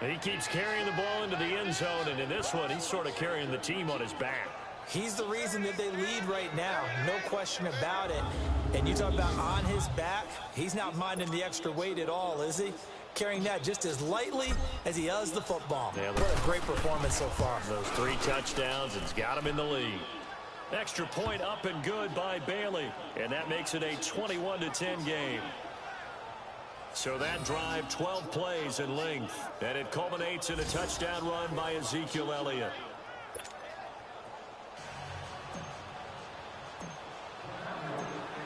[SPEAKER 2] He keeps carrying the ball into the end zone, and in this one, he's sort of carrying the team on his back.
[SPEAKER 1] He's the reason that they lead right now, no question about it. And you talk about on his back, he's not minding the extra weight at all, is he? Carrying that just as lightly as he does the football.
[SPEAKER 2] Yeah,
[SPEAKER 1] what a great performance so far.
[SPEAKER 2] Those 3 touchdowns, it's got him in the lead. Extra point up and good by Bailey. And that makes it a 21-10 game. So that drive, 12 plays in length. And it culminates in a touchdown run by Ezekiel Elliott.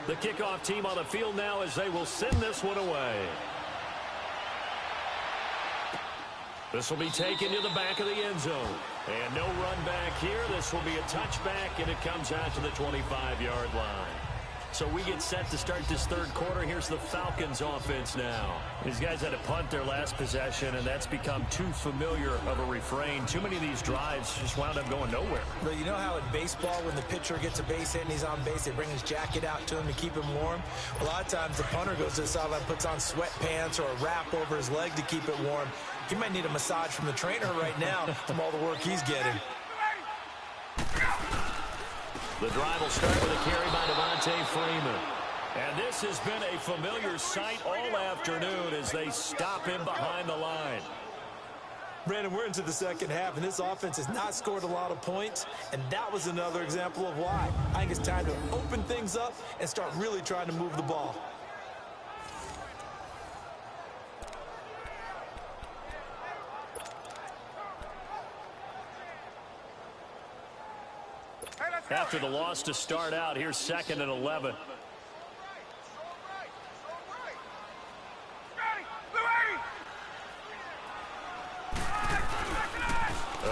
[SPEAKER 2] The kickoff team on the field now as they will send this one away. This will be taken to the back of the end zone. And no run back here. This will be a touchback, and it comes out to the 25-yard line. So we get set to start this third quarter. Here's the Falcons offense now. These guys had to punt their last possession, and that's become too familiar of a refrain. Too many of these drives just wound up going nowhere.
[SPEAKER 1] Well, you know how in baseball, when the pitcher gets a base hit and he's on base, they bring his jacket out to him to keep him warm? A lot of times the punter goes to the sideline, puts on sweatpants or a wrap over his leg to keep it warm. He might need a massage from the trainer right now from all the work he's getting.
[SPEAKER 2] The drive will start with a carry by Devontae Freeman. And this has been a familiar sight all afternoon as they stop him behind the line.
[SPEAKER 1] Brandon, we're into the second half, and this offense has not scored a lot of points, and that was another example of why. I think it's time to open things up and start really trying to move the ball.
[SPEAKER 2] after the loss to start out. Here's 2nd and 11.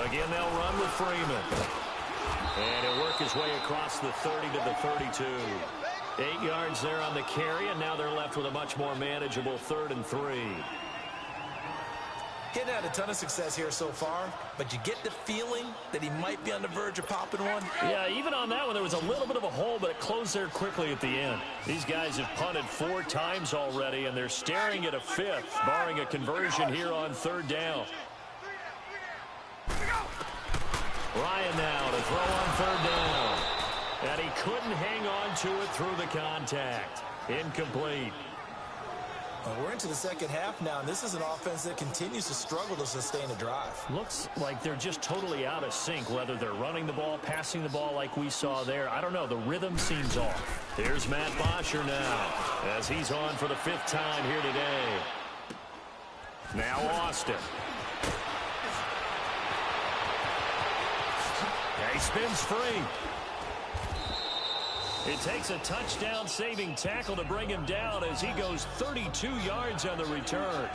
[SPEAKER 2] Again, they'll run with Freeman. And he'll work his way across the 30 to the 32. 8 yards there on the carry, and now they're left with a much more manageable 3rd and 3.
[SPEAKER 1] Getting had a ton of success here so far, but you get the feeling that he might be on the verge of popping one.
[SPEAKER 2] Yeah, even on that one, there was a little bit of a hole, but it closed there quickly at the end. These guys have punted 4 times already, and they're staring at a 5th, barring a conversion here on 3rd down. Ryan now to throw on 3rd down. And he couldn't hang on to it through the contact. Incomplete.
[SPEAKER 1] Well, we're into the second half now, and this is an offense that continues to struggle to sustain a drive.
[SPEAKER 2] Looks like they're just totally out of sync, whether they're running the ball, passing the ball like we saw there. I don't know. The rhythm seems off. Here's Matt Bosher now as he's on for the 5th time here today. Now Austin. He spins free. It takes a touchdown-saving tackle to bring him down as he goes 32 yards on the return.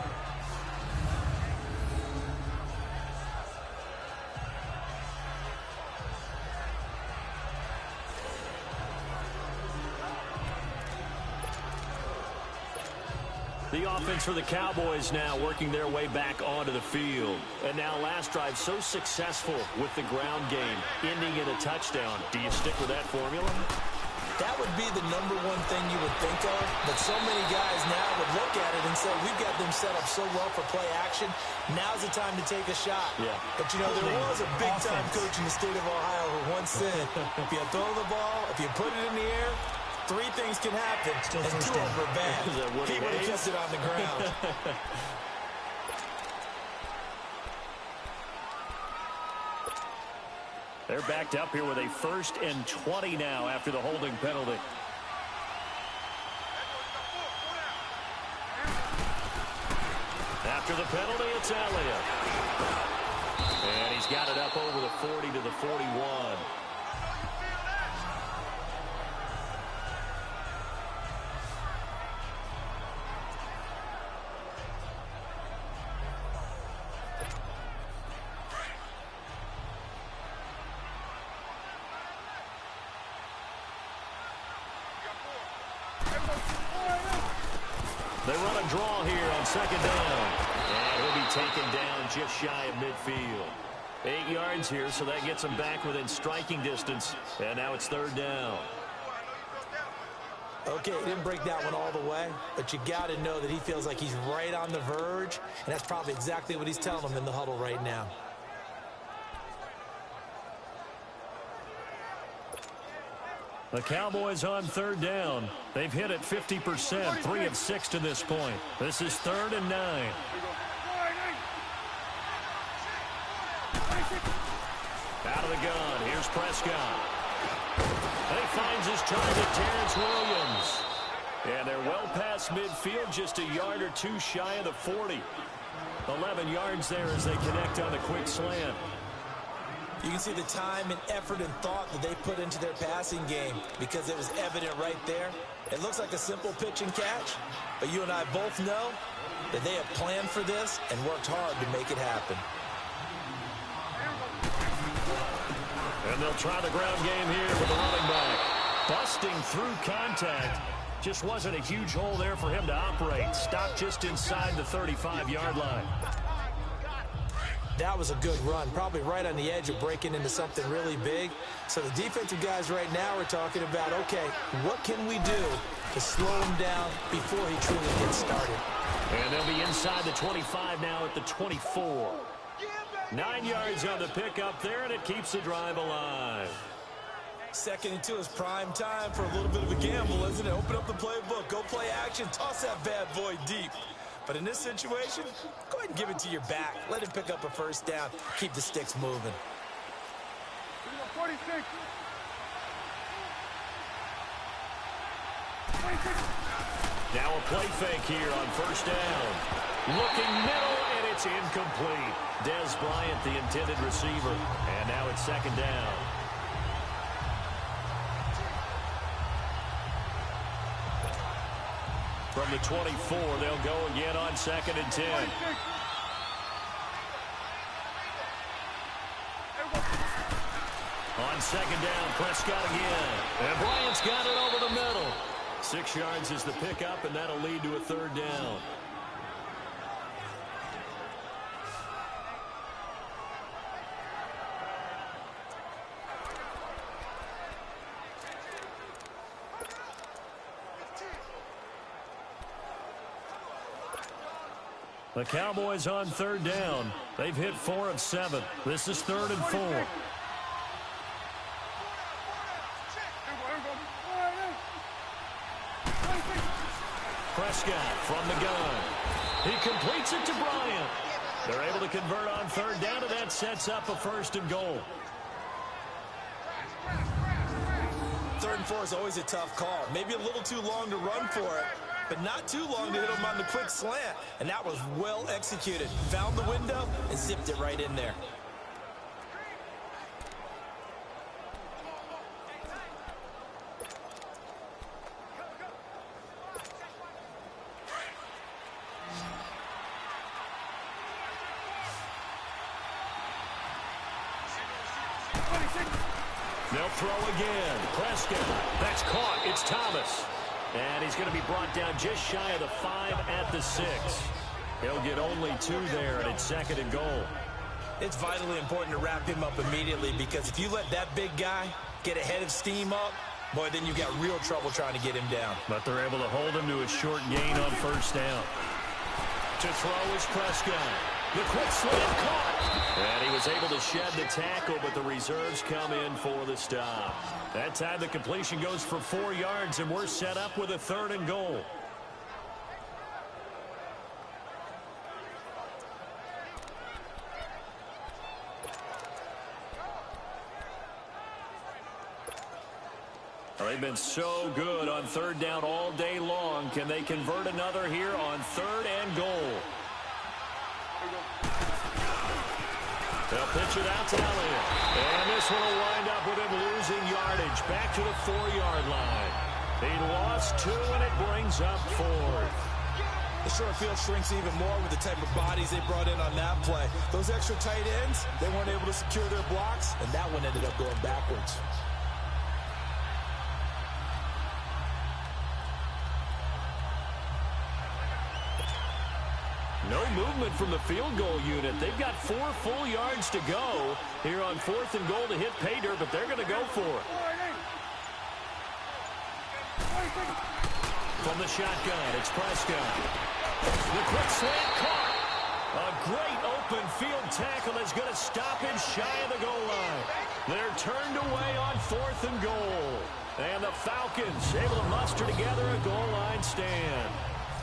[SPEAKER 2] The offense for the Cowboys now working their way back onto the field. And now last drive so successful with the ground game, ending in a touchdown. Do you stick with that formula?
[SPEAKER 1] That would be the #1 thing you would think of, but so many guys now would look at it and say, we've got them set up so well for play action. Now's the time to take a shot.
[SPEAKER 2] Yeah.
[SPEAKER 1] But, you know, there was a big-time coach in the state of Ohio who once said, if you throw the ball, if you put it in the air, 3 things can happen, and 2 of them are bad. He would have kept it on the ground.
[SPEAKER 2] They're backed up here with a 1st and 20 now after the holding penalty. After the penalty, it's Elliott. And he's got it up over the 40 to the 41. They run a draw here on 2nd down. And he'll be taken down just shy of midfield. 8 yards here, so that gets him back within striking distance. And now it's 3rd down.
[SPEAKER 1] Okay, he didn't break that one all the way, but you got to know that he feels like he's right on the verge, and that's probably exactly what he's telling them in the huddle right now.
[SPEAKER 2] The Cowboys on 3rd down. They've hit it 50%, 3 of 6 to this point. This is 3rd and 9. Out of the gun, here's Prescott. He finds his target, Terrence Williams. And they're well past midfield, just a yard or 2 shy of the 40. 11 yards there as they connect on the quick slant.
[SPEAKER 1] You can see the time and effort and thought that they put into their passing game because it was evident right there. It looks like a simple pitch and catch, but you and I both know that they have planned for this and worked hard to make it happen.
[SPEAKER 2] And they'll try the ground game here with the running back. Busting through contact. Just wasn't a huge hole there for him to operate. Stopped just inside the 35-yard line.
[SPEAKER 1] That was a good run, probably right on the edge of breaking into something really big. So the defensive guys right now are talking about, okay, what can we do to slow him down before he truly gets started?
[SPEAKER 2] And they'll be inside the 25 now at the 24. 9 yards on the pickup there, and it keeps the drive alive.
[SPEAKER 1] 2nd and 2 is prime time for a little bit of a gamble, isn't it? Open up the playbook, go play action, toss that bad boy deep. But in this situation, go ahead and give it to your back. Let him pick up a 1st down. Keep the sticks moving.
[SPEAKER 5] 46.
[SPEAKER 2] Now a play fake here on 1st down. Looking middle, and it's incomplete. Dez Bryant, the intended receiver. And now it's 2nd down. From the 24, they'll go again on 2nd and 10. On 2nd down, Prescott again. And Bryant's got it over the middle. 6 yards is the pickup, and that'll lead to a 3rd down. The Cowboys on 3rd down. They've hit 4 of 7. This is 3rd and 4. Prescott from the gun. He completes it to Bryant. They're able to convert on 3rd down, and that sets up a 1st and goal.
[SPEAKER 1] 3rd and 4 is always a tough call. Maybe a little too long to run for it, but not too long to hit him on the quick slant. And that was well executed. Found the window and zipped it right in there.
[SPEAKER 2] They'll throw again. Prescott. That's caught. It's Thomas. And he's going to be brought down just shy of the 5 at the 6. He'll get only 2 there, and it's 2nd and goal.
[SPEAKER 1] It's vitally important to wrap him up immediately, because if you let that big guy get a head of steam up, boy, then you got real trouble trying to get him down.
[SPEAKER 2] But they're able to hold him to a short gain on 1st down. To throw is Prescott. The quick slant caught. And he was able to shed the tackle, but the reserves come in for the stop. That time the completion goes for 4 yards, and we're set up with a 3rd and goal. They've been so good on 3rd down all day long. Can they convert another here on 3rd and goal? They'll pitch it out to Elliott. And this one will wind up with him losing yardage back to the 4-yard line. He lost 2, and it brings up 4th.
[SPEAKER 1] The short field shrinks even more with the type of bodies they brought in on that play. Those extra tight ends, they weren't able to secure their blocks, and that one ended up going backwards.
[SPEAKER 2] No movement from the field goal unit. They've got 4 full yards to go here on 4th and goal to hit pay dirt, but they're going to go for it. From the shotgun, it's Prescott. The quick slant caught. A great open field tackle that's going to stop him shy of the goal line. They're turned away on 4th and goal. And the Falcons able to muster together a goal line stand.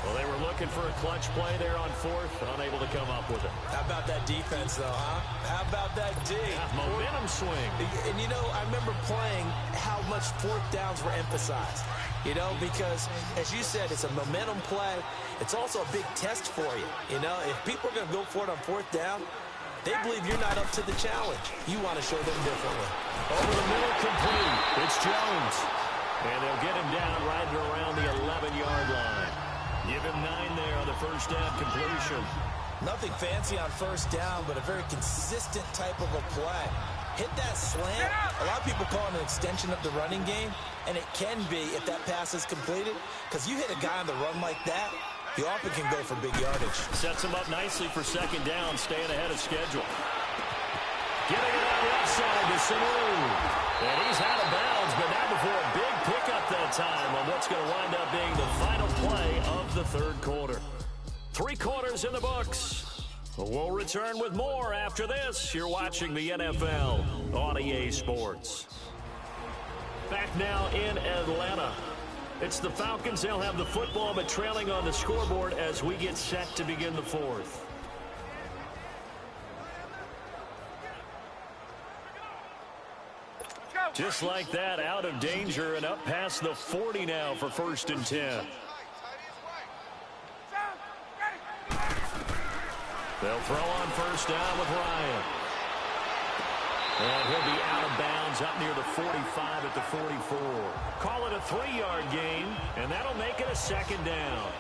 [SPEAKER 2] Well, they were looking for a clutch play there on 4th, unable to come up with it.
[SPEAKER 1] How about that defense, though, huh? How about that D?
[SPEAKER 2] Momentum swing.
[SPEAKER 1] And, you know, I remember playing how much 4th downs were emphasized. You know, because, as you said, it's a momentum play. It's also a big test for you. You know, if people are going to go for it on 4th down, they believe you're not up to the challenge. You want to show them differently.
[SPEAKER 2] Over the middle, complete. It's Jones. And they'll get him down right around the 11-yard line. Give him 9 there on the 1st down completion.
[SPEAKER 1] Nothing fancy on 1st down, but a very consistent type of a play. Hit that slant. A lot of people call it an extension of the running game, and it can be if that pass is completed, because you hit a guy on the run like that, you often can go for big yardage.
[SPEAKER 2] Sets him up nicely for 2nd down, staying ahead of schedule. Getting it on the outside to Sanu. And he's out of bounds, but not before a big pickup that time on what's going to wind up being the final play of the 3rd quarter. 3 quarters in the books. We'll return with more after this. You're watching the NFL on EA Sports. Back now in Atlanta. It's the Falcons. They'll have the football, but trailing on the scoreboard as we get set to begin the 4th. Just like that, out of danger and up past the 40 now for 1st and 10. They'll throw on 1st down with Ryan. And he'll be out of bounds up near the 45 at the 44. Call it a 3-yard gain, and that'll make it a 2nd down.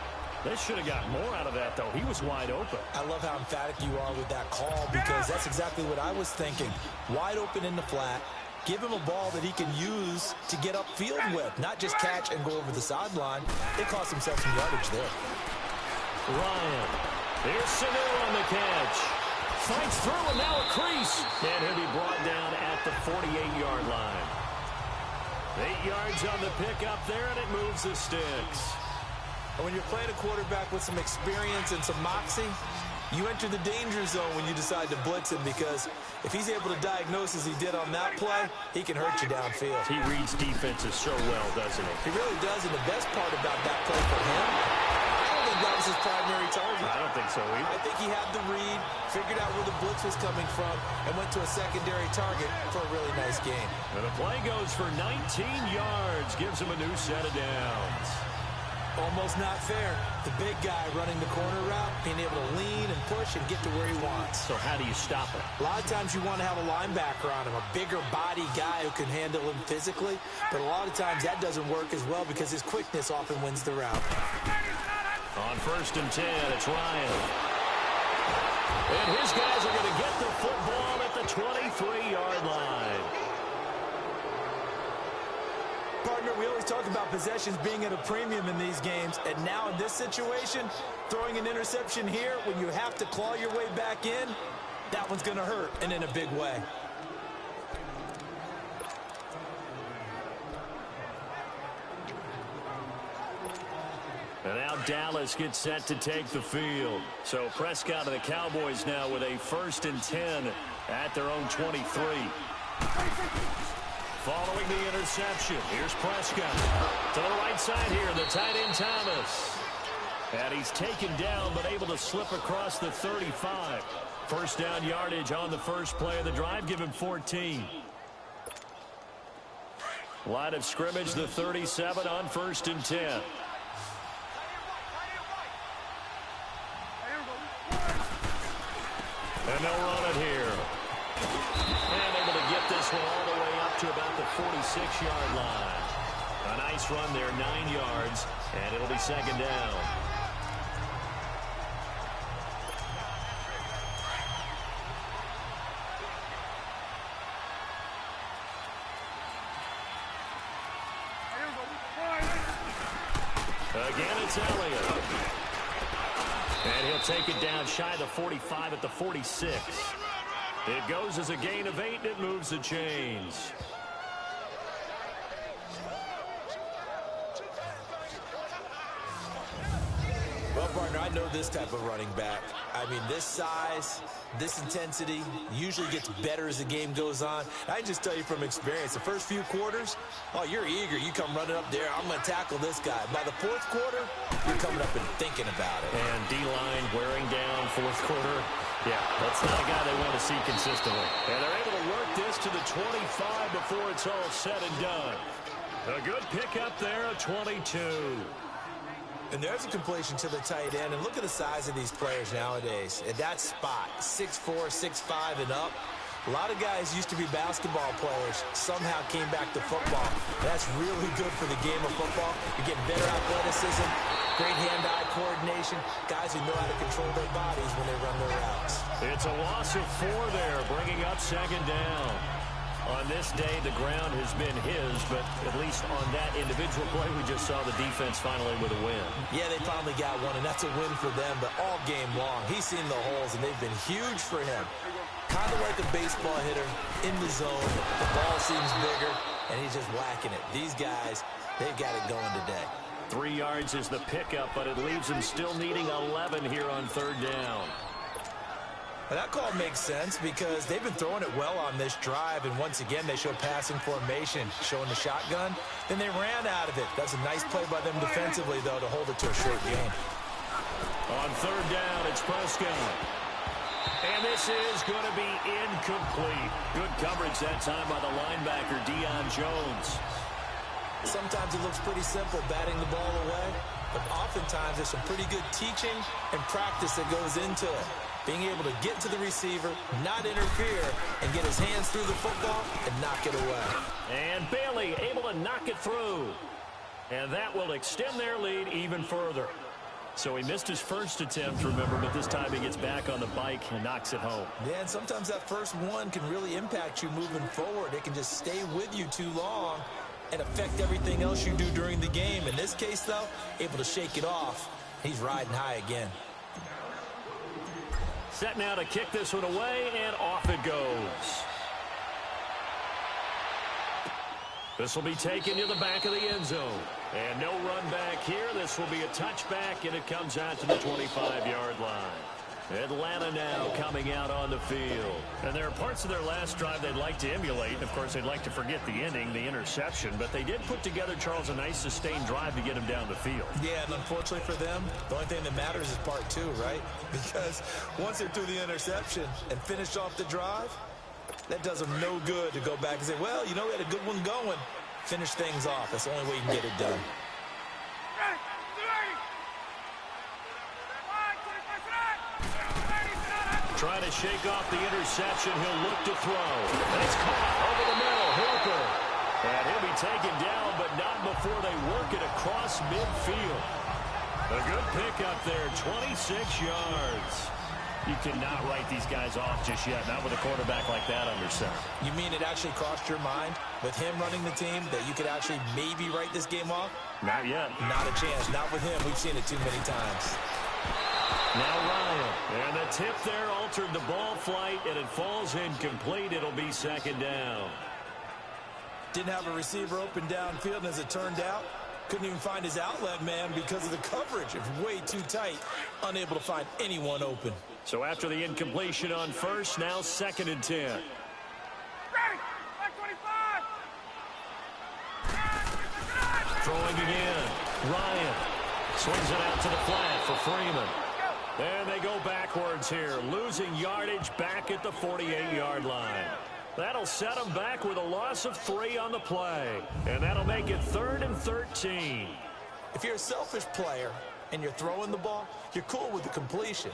[SPEAKER 2] They should have got more out of that, though. He was wide open.
[SPEAKER 1] I love how emphatic you are with that call because that's exactly what I was thinking. Wide open in the flat. Give him a ball that he can use to get upfield with, not just catch and go over the sideline. They cost themselves some yardage there.
[SPEAKER 2] Ryan. Here's Sanu on the catch. Fights through, and now a crease. And he'll be brought down at the 48-yard line. 8 yards on the pickup there, and it moves the sticks.
[SPEAKER 1] And when you're playing a quarterback with some experience and some moxie, you enter the danger zone when you decide to blitz him because if he's able to diagnose as he did on that play, he can hurt you downfield.
[SPEAKER 2] He reads defenses so well, doesn't he?
[SPEAKER 1] He really does, and the best part about that play for him, I don't think that was his primary target.
[SPEAKER 2] I don't think so either.
[SPEAKER 1] I think he had the read, figured out where the blitz was coming from, and went to a secondary target for a really nice game.
[SPEAKER 2] And the play goes for 19 yards, gives him a new set of downs.
[SPEAKER 1] Almost not fair. The big guy running the corner route, being able to lean and push and get to where he wants.
[SPEAKER 2] So how do you stop it?
[SPEAKER 1] A lot of times you want to have a linebacker on him, a bigger body guy who can handle him physically. But a lot of times that doesn't work as well because his quickness often wins the route.
[SPEAKER 2] On 1st and 10, it's Ryan. And his guys are going to get the football at the 23-yard line.
[SPEAKER 1] Partner, we always talk about possessions being at a premium in these games, and now in this situation, throwing an interception here when you have to claw your way back in, that one's going to hurt, and in a big way.
[SPEAKER 2] And now Dallas gets set to take the field. So Prescott and the Cowboys now with a 1st and 10 at their own 23. Following the interception, here's Prescott. To the right side here, the tight end Thomas. And he's taken down but able to slip across the 35. First down yardage on the first play of the drive, give him 14. Line of scrimmage, the 37 on 1st and 10. And they'll run it here. And able to get this one all the way up to about the 46-yard line. A nice run there, 9 yards, and it'll be 2nd down. Again, it's Elliott. And he'll take it down shy of the 45 at the 46. It goes as a gain of 8, and it moves the chains.
[SPEAKER 1] Well, partner, I know this type of running back. I mean, this size, this intensity usually gets better as the game goes on. I can just tell you from experience, the first few quarters, oh, you're eager. You come running up there, I'm going to tackle this guy. By the 4th quarter, you're coming up and thinking about it.
[SPEAKER 2] And D-line wearing down 4th quarter. Yeah, that's not a guy they want to see consistently. And they're able to work this to the 25 before it's all said and done. A good pickup there, a 22.
[SPEAKER 1] And there's a completion to the tight end. And look at the size of these players nowadays. At that spot, 6'4", 6'5", and up. A lot of guys used to be basketball players, somehow came back to football. That's really good for the game of football. You're getting better athleticism, great hand-eye coordination, guys who know how to control their bodies when they run their routes.
[SPEAKER 2] It's a loss of 4 there, bringing up 2nd down. On this day, the ground has been his, but at least on that individual play, we just saw the defense finally with a win.
[SPEAKER 1] Yeah, they finally got one, and that's a win for them, but all game long, he's seen the holes, and they've been huge for him. Kind of like a baseball hitter in the zone. The ball seems bigger, and he's just whacking it. These guys, they've got it going today.
[SPEAKER 2] 3 yards is the pickup, but it leaves him still needing 11 here on 3rd down.
[SPEAKER 1] Well, that call makes sense because they've been throwing it well on this drive, and once again, they show passing formation, showing the shotgun. Then they ran out of it. That's a nice play by them defensively, though, to hold it to a short game.
[SPEAKER 2] On 3rd down, it's Prescott. And this is going to be incomplete. Good coverage that time by the linebacker, Deion Jones.
[SPEAKER 1] Sometimes it looks pretty simple, batting the ball away, but oftentimes there's some pretty good teaching and practice that goes into it. Being able to get to the receiver, not interfere, and get his hands through the football and knock it away.
[SPEAKER 2] And Bailey able to knock it through. And that will extend their lead even further. So he missed his first attempt, remember, but this time he gets back on the bike and knocks it home.
[SPEAKER 1] Yeah, and sometimes that first one can really impact you moving forward. It can just stay with you too long and affect everything else you do during the game. In this case, though, able to shake it off. He's riding high again.
[SPEAKER 2] Set now to kick this one away, and off it goes. This will be taken to the back of the end zone. And no run back here. This will be a touchback, and it comes out to the 25-yard line. Atlanta now coming out on the field. And there are parts of their last drive they'd like to emulate. Of course, they'd like to forget the ending, the interception. But they did put together, Charles, a nice sustained drive to get him down the field.
[SPEAKER 1] Yeah, and unfortunately for them, the only thing that matters is part two, right? Because once they're through the interception and finish off the drive, that does them no good to go back and say, well, you know, we had a good one going. Finish things off. That's the only way you can get it done.
[SPEAKER 2] Trying to shake off the interception. He'll look to throw. And it's caught over the middle. Hooper. And he'll be taken down, but not before they work it across midfield. A good pickup there, 26 yards. You cannot write these guys off just yet, not with a quarterback like that under center.
[SPEAKER 1] You mean it actually crossed your mind with him running the team that you could actually maybe write this game off?
[SPEAKER 2] Not yet.
[SPEAKER 1] Not a chance. Not with him. We've seen it too many times.
[SPEAKER 2] Now Ryan. And the tip there altered the ball flight, and it falls incomplete. It'll be second down.
[SPEAKER 1] Didn't have a receiver open downfield, and as it turned out, couldn't even find his outlet man because of the coverage. It was way too tight. Unable to find anyone open.
[SPEAKER 2] So after the incompletion on first, now 2nd and 10.
[SPEAKER 5] Ready! Back 25!
[SPEAKER 2] Throwing again. Ryan swings it out to the flat for Freeman. And they go backwards here, losing yardage back at the 48-yard line. That'll set them back with a loss of 3 on the play. And that'll make it 3rd and 13.
[SPEAKER 1] If you're a selfish player and you're throwing the ball, you're cool with the completion.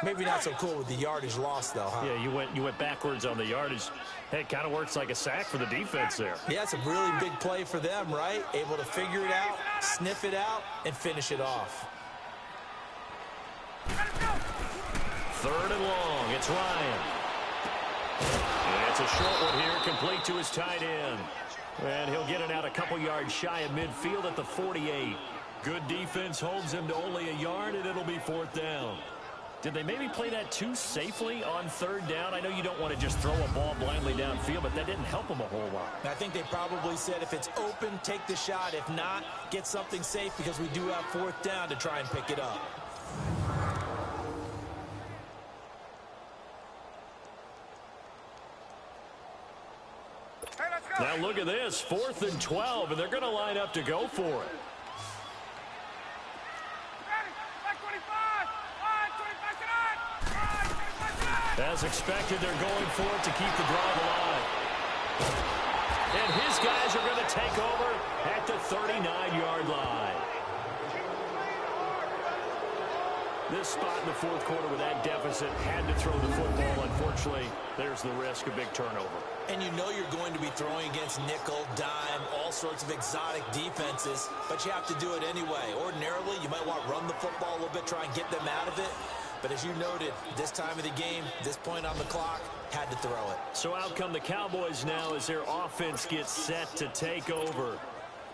[SPEAKER 1] Maybe not so cool with the yardage loss, though, huh?
[SPEAKER 2] Yeah, you went backwards on the yardage. Hey, it kind of works like a sack for the defense there.
[SPEAKER 1] Yeah, it's a really big play for them, right? Able to figure it out, sniff it out, and finish it off.
[SPEAKER 2] 3rd and long. It's Ryan. And it's a short one here, complete to his tight end. And he'll get it out a couple yards shy of midfield at the 48. Good defense holds him to only a yard, and it'll be 4th down. Did they maybe play that too safely on 3rd down? I know you don't want to just throw a ball blindly downfield, but that didn't help them a whole lot.
[SPEAKER 1] I think they probably said if it's open, take the shot. If not, get something safe because we do have 4th down to try and pick it up.
[SPEAKER 5] Hey, let's go!
[SPEAKER 2] Now look at this, 4th and 12, and they're going to line up to go for it. As expected, they're going for it to keep the drive alive. And his guys are going to take over at the 39-yard line. This spot in the 4th quarter with that deficit had to throw the football. Unfortunately, there's the risk of big turnover.
[SPEAKER 1] And you know you're going to be throwing against nickel, dime, all sorts of exotic defenses, but you have to do it anyway. Ordinarily, you might want to run the football a little bit, try and get them out of it. But as you noted, this time of the game, this point on the clock, had to throw it.
[SPEAKER 2] So out come the Cowboys now as their offense gets set to take over.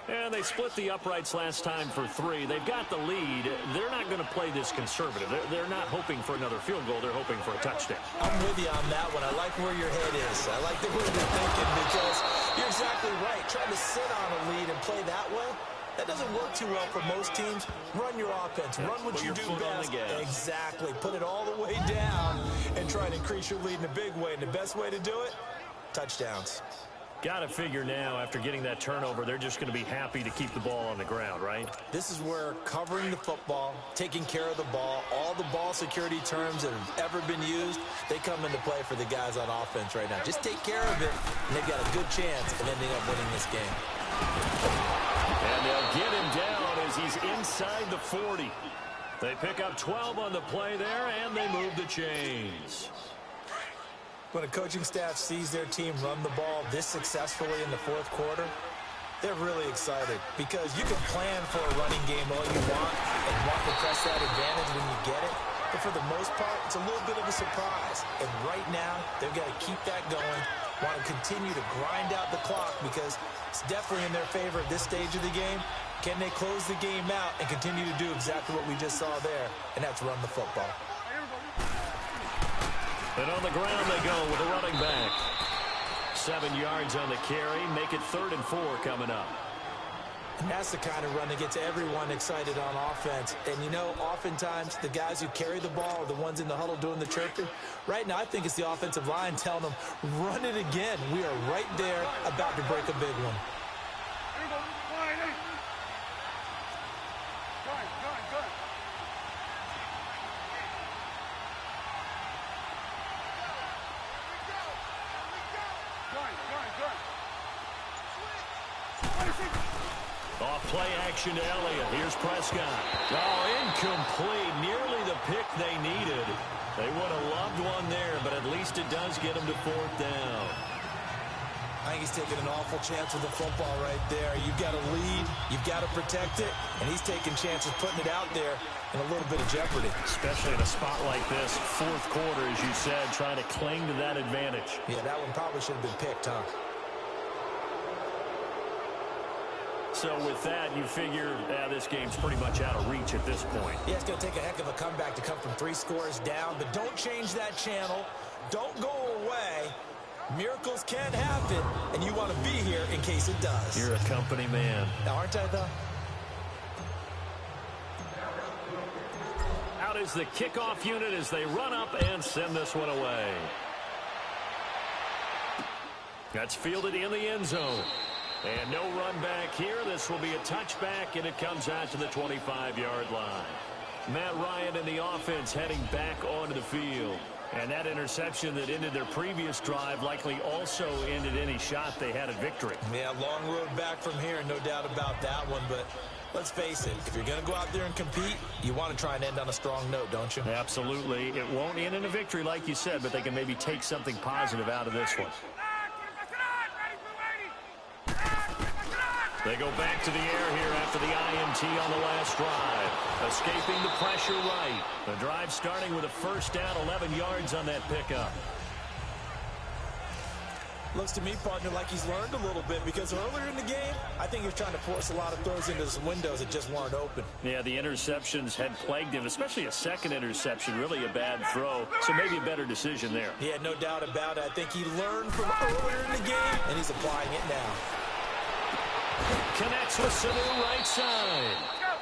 [SPEAKER 2] And they split the uprights last time for 3. They've got the lead. They're not going to play this conservative. They're not hoping for another field goal. They're hoping for a touchdown.
[SPEAKER 1] I'm with you on that one. I like where your head is. I like the way you're thinking because you're exactly right. Trying to sit on a lead and play that way, that doesn't work too well for most teams. Run your offense. Run what you do best. Exactly. Put it all the way down and try and increase your lead in a big way. And the best way to do it, touchdowns.
[SPEAKER 2] Got to figure now, after getting that turnover, they're just going to be happy to keep the ball on the ground, right?
[SPEAKER 1] This is where covering the football, taking care of the ball, all the ball security terms that have ever been used, they come into play for the guys on offense right now. Just take care of it, and they've got a good chance of ending up winning this game.
[SPEAKER 2] And they'll get him down as he's inside the 40. They pick up 12 on the play there, and they move the chains.
[SPEAKER 1] When a coaching staff sees their team run the ball this successfully in the 4th quarter, They're really excited because you can plan for a running game all you want and want to press that advantage when you get it. But for the most part, it's a little bit of a surprise. And right now, they've got to keep that going, want to continue to grind out the clock because it's definitely in their favor at this stage of the game. Can they close the game out and continue to do exactly what we just saw there, and that's run the football.
[SPEAKER 2] And on the ground they go with a running back. 7 yards on the carry. Make it 3rd and 4 coming up.
[SPEAKER 1] And that's the kind of run that gets everyone excited on offense. And, you know, oftentimes the guys who carry the ball are the ones in the huddle doing the chirping. Right now, I think it's the offensive line telling them, run it again. We are right there about to break a big one.
[SPEAKER 2] Off play action to Elliott. Here's Prescott. Oh, incomplete. Nearly the pick they needed. They would have loved one there, but at least it does get them to 4th down.
[SPEAKER 1] I think he's taking an awful chance with the football right there. You've got to lead. You've got to protect it. And he's taking chances putting it out there in a little bit of jeopardy.
[SPEAKER 2] Especially in a spot like this, 4th quarter, as you said, trying to cling to that advantage.
[SPEAKER 1] Yeah, that one probably should have been picked, huh?
[SPEAKER 2] So with that, you figure this game's pretty much out of reach at this point.
[SPEAKER 1] Yeah, it's going to take a heck of a comeback to come from 3 scores down, but don't change that channel. Don't go away. Miracles can happen, and you want to be here in case it does.
[SPEAKER 2] You're a company man.
[SPEAKER 1] Now, aren't I, though?
[SPEAKER 2] Out is the kickoff unit as they run up and send this one away. That's fielded in the end zone. And no run back here. This will be a touchback, and it comes out to the 25-yard line. Matt Ryan and the offense heading back onto the field. And that interception that ended their previous drive likely also ended any shot they had at victory.
[SPEAKER 1] Yeah, long road back from here, no doubt about that one. But let's face it, if you're going to go out there and compete, you want to try and end on a strong note, don't you?
[SPEAKER 2] Absolutely. It won't end in a victory like you said, but they can maybe take something positive out of this one. They go back to the air here after the INT on the last drive. Escaping the pressure right. The drive starting with a 1st down, 11 yards on that pickup.
[SPEAKER 1] Looks to me, partner, like he's learned a little bit because earlier in the game, I think he was trying to force a lot of throws into some windows that just weren't open.
[SPEAKER 2] Yeah, the interceptions had plagued him, especially a second interception, really a bad throw. So maybe a better decision there.
[SPEAKER 1] Yeah, no doubt about it. I think he learned from earlier in the game, and he's applying it now.
[SPEAKER 2] Connects with Sanu right side.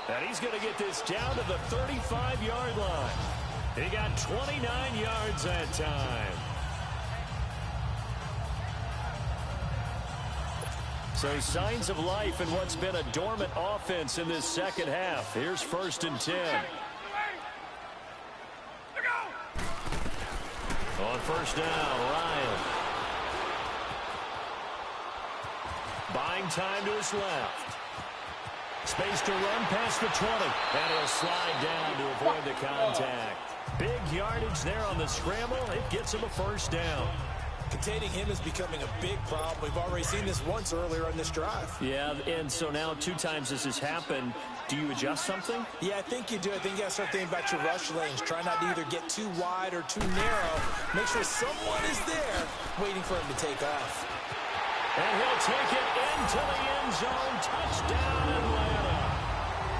[SPEAKER 2] And he's going to get this down to the 35-yard line. He got 29 yards that time. So signs of life in what's been a dormant offense in this second half. Here's 1st and 10. On 1st down, Ryan. Buying time to his left. Space to run past the 20. And he'll slide down to avoid the contact. Big yardage there on the scramble. It gets him a 1st down.
[SPEAKER 1] Containing him is becoming a big problem. We've already seen this once earlier on this drive.
[SPEAKER 2] Yeah, and so now 2 times this has happened. Do you adjust something?
[SPEAKER 1] Yeah, I think you do. I think you got to start thinking about your rush lanes. Try not to either get too wide or too narrow. Make sure someone is there waiting for him to take off.
[SPEAKER 2] And he'll take it into the end zone. Touchdown, Atlanta.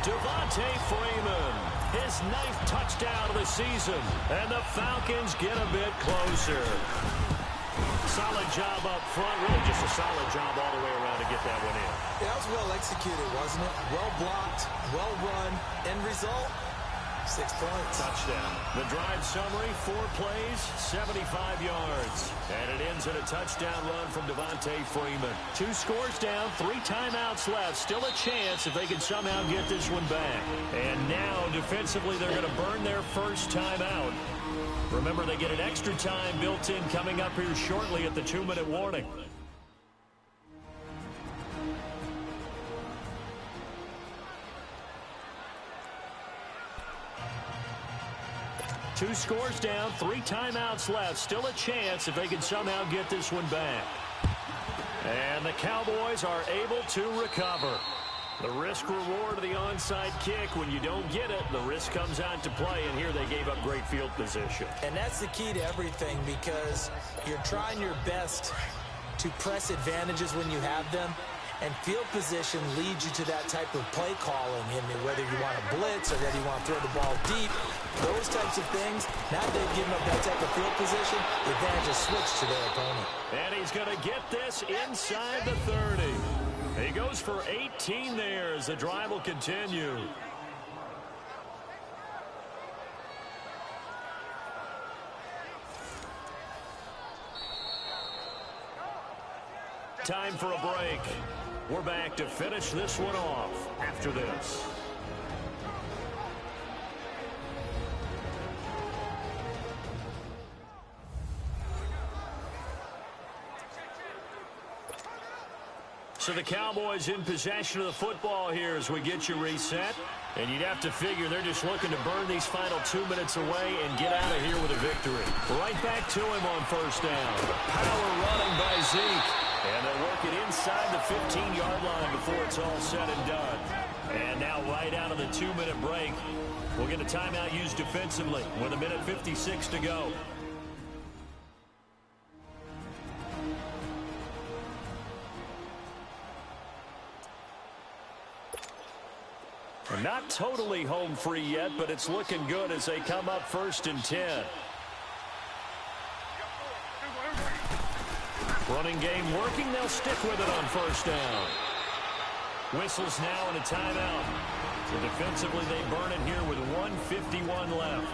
[SPEAKER 2] Devontae Freeman, his 9th touchdown of the season. And the Falcons get a bit closer. Solid job up front. Really just a solid job all the way around to get that one in.
[SPEAKER 1] Yeah, that was well executed, wasn't it? Well blocked, well run. End result, 6 points.
[SPEAKER 2] Touchdown. The drive summary, 4 plays, 75 yards. And it ends in a touchdown run from Devontae Freeman. 2 scores down, 3 timeouts left. Still a chance if they can somehow get this one back. And now, defensively, they're going to burn their first timeout. Remember, they get an extra time built in coming up here shortly at the 2-minute warning. Two scores down, 3 timeouts left. Still a chance if they can somehow get this one back. And the Cowboys are able to recover. The risk reward of the onside kick, when you don't get it, the risk comes out to play, and here they gave up great field position.
[SPEAKER 1] And that's the key to everything, because you're trying your best to press advantages when you have them, and field position leads you to that type of play calling, and whether you want to blitz or whether you want to throw the ball deep, those types of things. Now they've given up that type of field position, the advantage is switched to their opponent.
[SPEAKER 2] And he's going to get this inside the 30. He goes for 18 there as the drive will continue. Time for a break. We're back to finish this one off after this. So the Cowboys in possession of the football here as we get you reset. And you'd have to figure they're just looking to burn these final 2 minutes away and get out of here with a victory. Right back to him on first down. Power running by Zeke. And they'll work it inside the 15-yard line before it's all said and done. And now right out of the 2-minute break, we'll get a timeout used defensively with 1:56 to go. Not totally home free yet, but it's looking good as they come up 1st and 10. Running game working. They'll stick with it on first down. Whistles now and a timeout. So defensively, they burn it here with 1:51 left.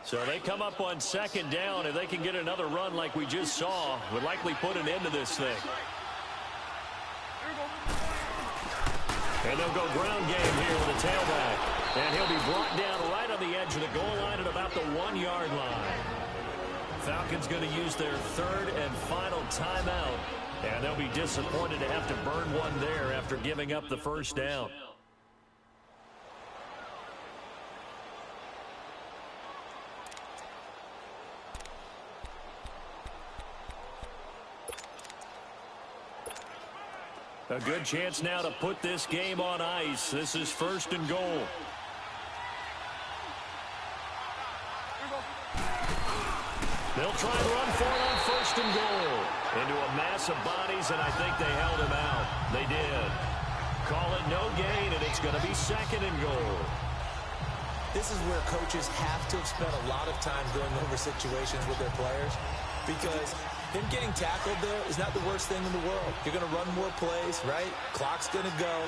[SPEAKER 2] So they come up on 2nd down. If they can get another run like we just saw, would likely put an end to this thing. And they'll go ground game here with a tailback. And he'll be brought down right on the edge of the goal line at about the 1-yard line. Falcons going to use their 3rd and final timeout. And they'll be disappointed to have to burn one there after giving up the first down. A good chance now to put this game on ice. This is 1st and goal. They'll try and run for it on 1st and goal. Into a mass of bodies, and I think they held him out. They did. Call it no gain, and it's going to be 2nd and goal.
[SPEAKER 1] This is where coaches have to have spent a lot of time going over situations with their players, because him getting tackled there is not the worst thing in the world. You're going to run more plays, right? Clock's going to go.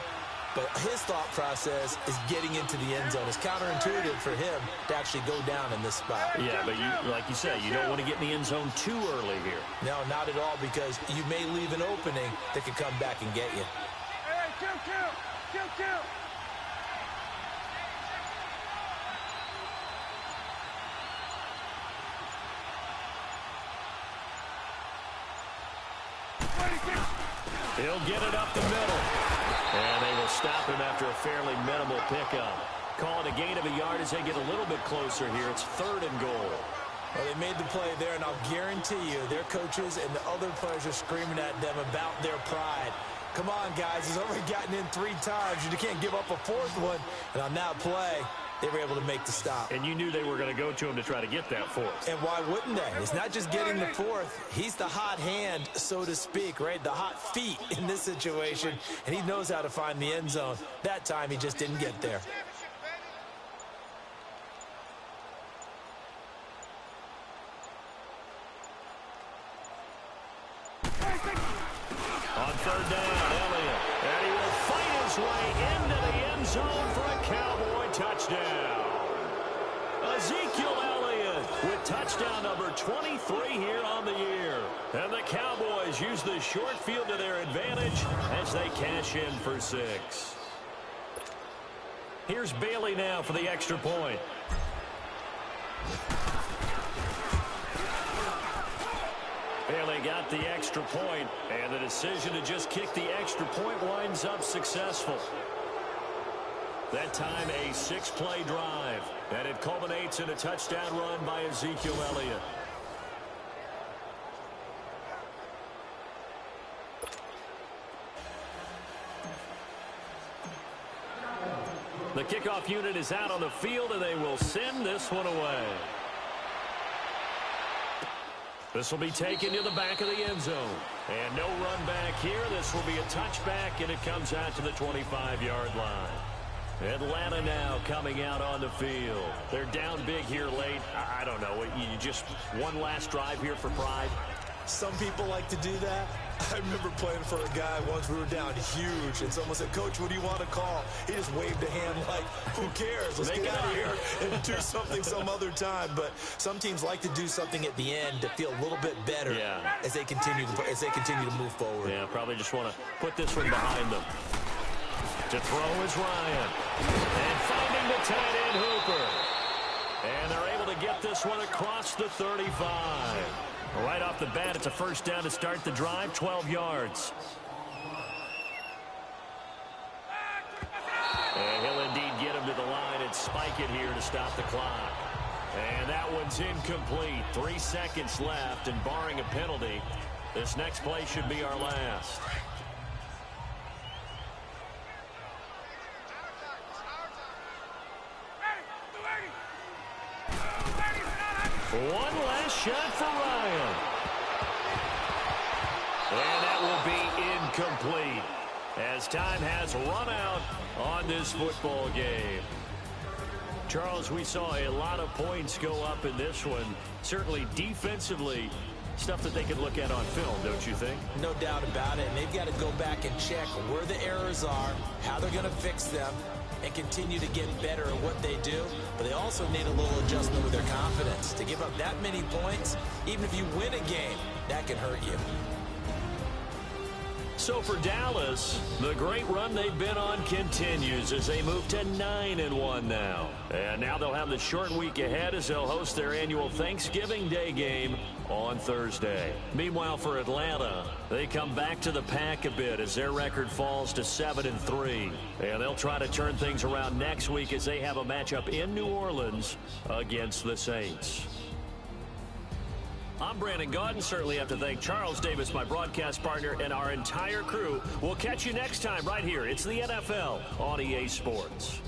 [SPEAKER 1] But his thought process is getting into the end zone. It's counterintuitive for him to actually go down in this spot.
[SPEAKER 2] Yeah, but like you say, you don't want to get in the end zone too early here.
[SPEAKER 1] No, not at all, because you may leave an opening that could come back and get you.
[SPEAKER 5] Hey, kill.
[SPEAKER 2] He'll get it up the middle. And they will stop him after a fairly minimal pickup. Call it a gain of a yard as they get a little bit closer here. It's 3rd and goal.
[SPEAKER 1] Well, they made the play there, and I'll guarantee you their coaches and the other players are screaming at them about their pride. Come on, guys. He's already gotten in 3 times. You can't give up a 4th one. And on that play, they were able to make the stop.
[SPEAKER 2] And you knew they were going to go to him to try to get that 4th.
[SPEAKER 1] And why wouldn't they? It's not just getting the 4th. He's the hot hand, so to speak, right? The hot feet in this situation. And he knows how to find the end zone. That time, he just didn't get there.
[SPEAKER 2] On 3rd down, Elliott. And he will fight his way into the end zone for a Cowboy touchdown. Ezekiel Elliott with touchdown number 23 here on the year. And the Cowboys use the short field to their advantage as they cash in for 6. Here's Bailey now for the extra point. And they got the extra point, and the decision to just kick the extra point winds up successful. That time a 6-play drive, and it culminates in a touchdown run by Ezekiel Elliott. The kickoff unit is out on the field, and they will send this one away. This will be taken to the back of the end zone. And no run back here. This will be a touchback, and it comes out to the 25-yard line. Atlanta now coming out on the field. They're down big here late. I don't know. You just one last drive here for pride.
[SPEAKER 1] Some people like to do that. I remember playing for a guy once. We were down huge, and someone said, "Coach, what do you want to call?" He just waved a hand like, "Who cares? Let's get out of here and do something some other time." But some teams like to do something at the end to feel a little bit better as they continue to move forward.
[SPEAKER 2] Yeah, probably just want to put this one behind them. To throw is Ryan, and finding the tight end Hooper, and they're able to get this one across the 35. Right off the bat, it's a first down to start the drive, 12 yards. And he'll indeed get him to the line and spike it here to stop the clock. And that one's incomplete. 3 seconds left, and barring a penalty, this next play should be our last. One last shot for Ryan. And that will be incomplete, as time has run out on this football game. Charles, we saw a lot of points go up in this one. Certainly defensively, stuff that they could look at on film, don't you think?
[SPEAKER 1] No doubt about it. And they've got to go back and check where the errors are, how they're going to fix them, and continue to get better at what they do. But they also need a little adjustment with their confidence. To give up that many points, even if you win a game, that can hurt you.
[SPEAKER 2] So for Dallas, the great run they've been on continues as they move to 9-1 now. And now they'll have the short week ahead as they'll host their annual Thanksgiving Day game on Thursday. Meanwhile, for Atlanta, they come back to the pack a bit as their record falls to 7-3. And they'll try to turn things around next week as they have a matchup in New Orleans against the Saints. I'm Brandon Gaudin. Certainly have to thank Charles Davis, my broadcast partner, and our entire crew. We'll catch you next time right here. It's the NFL on EA Sports.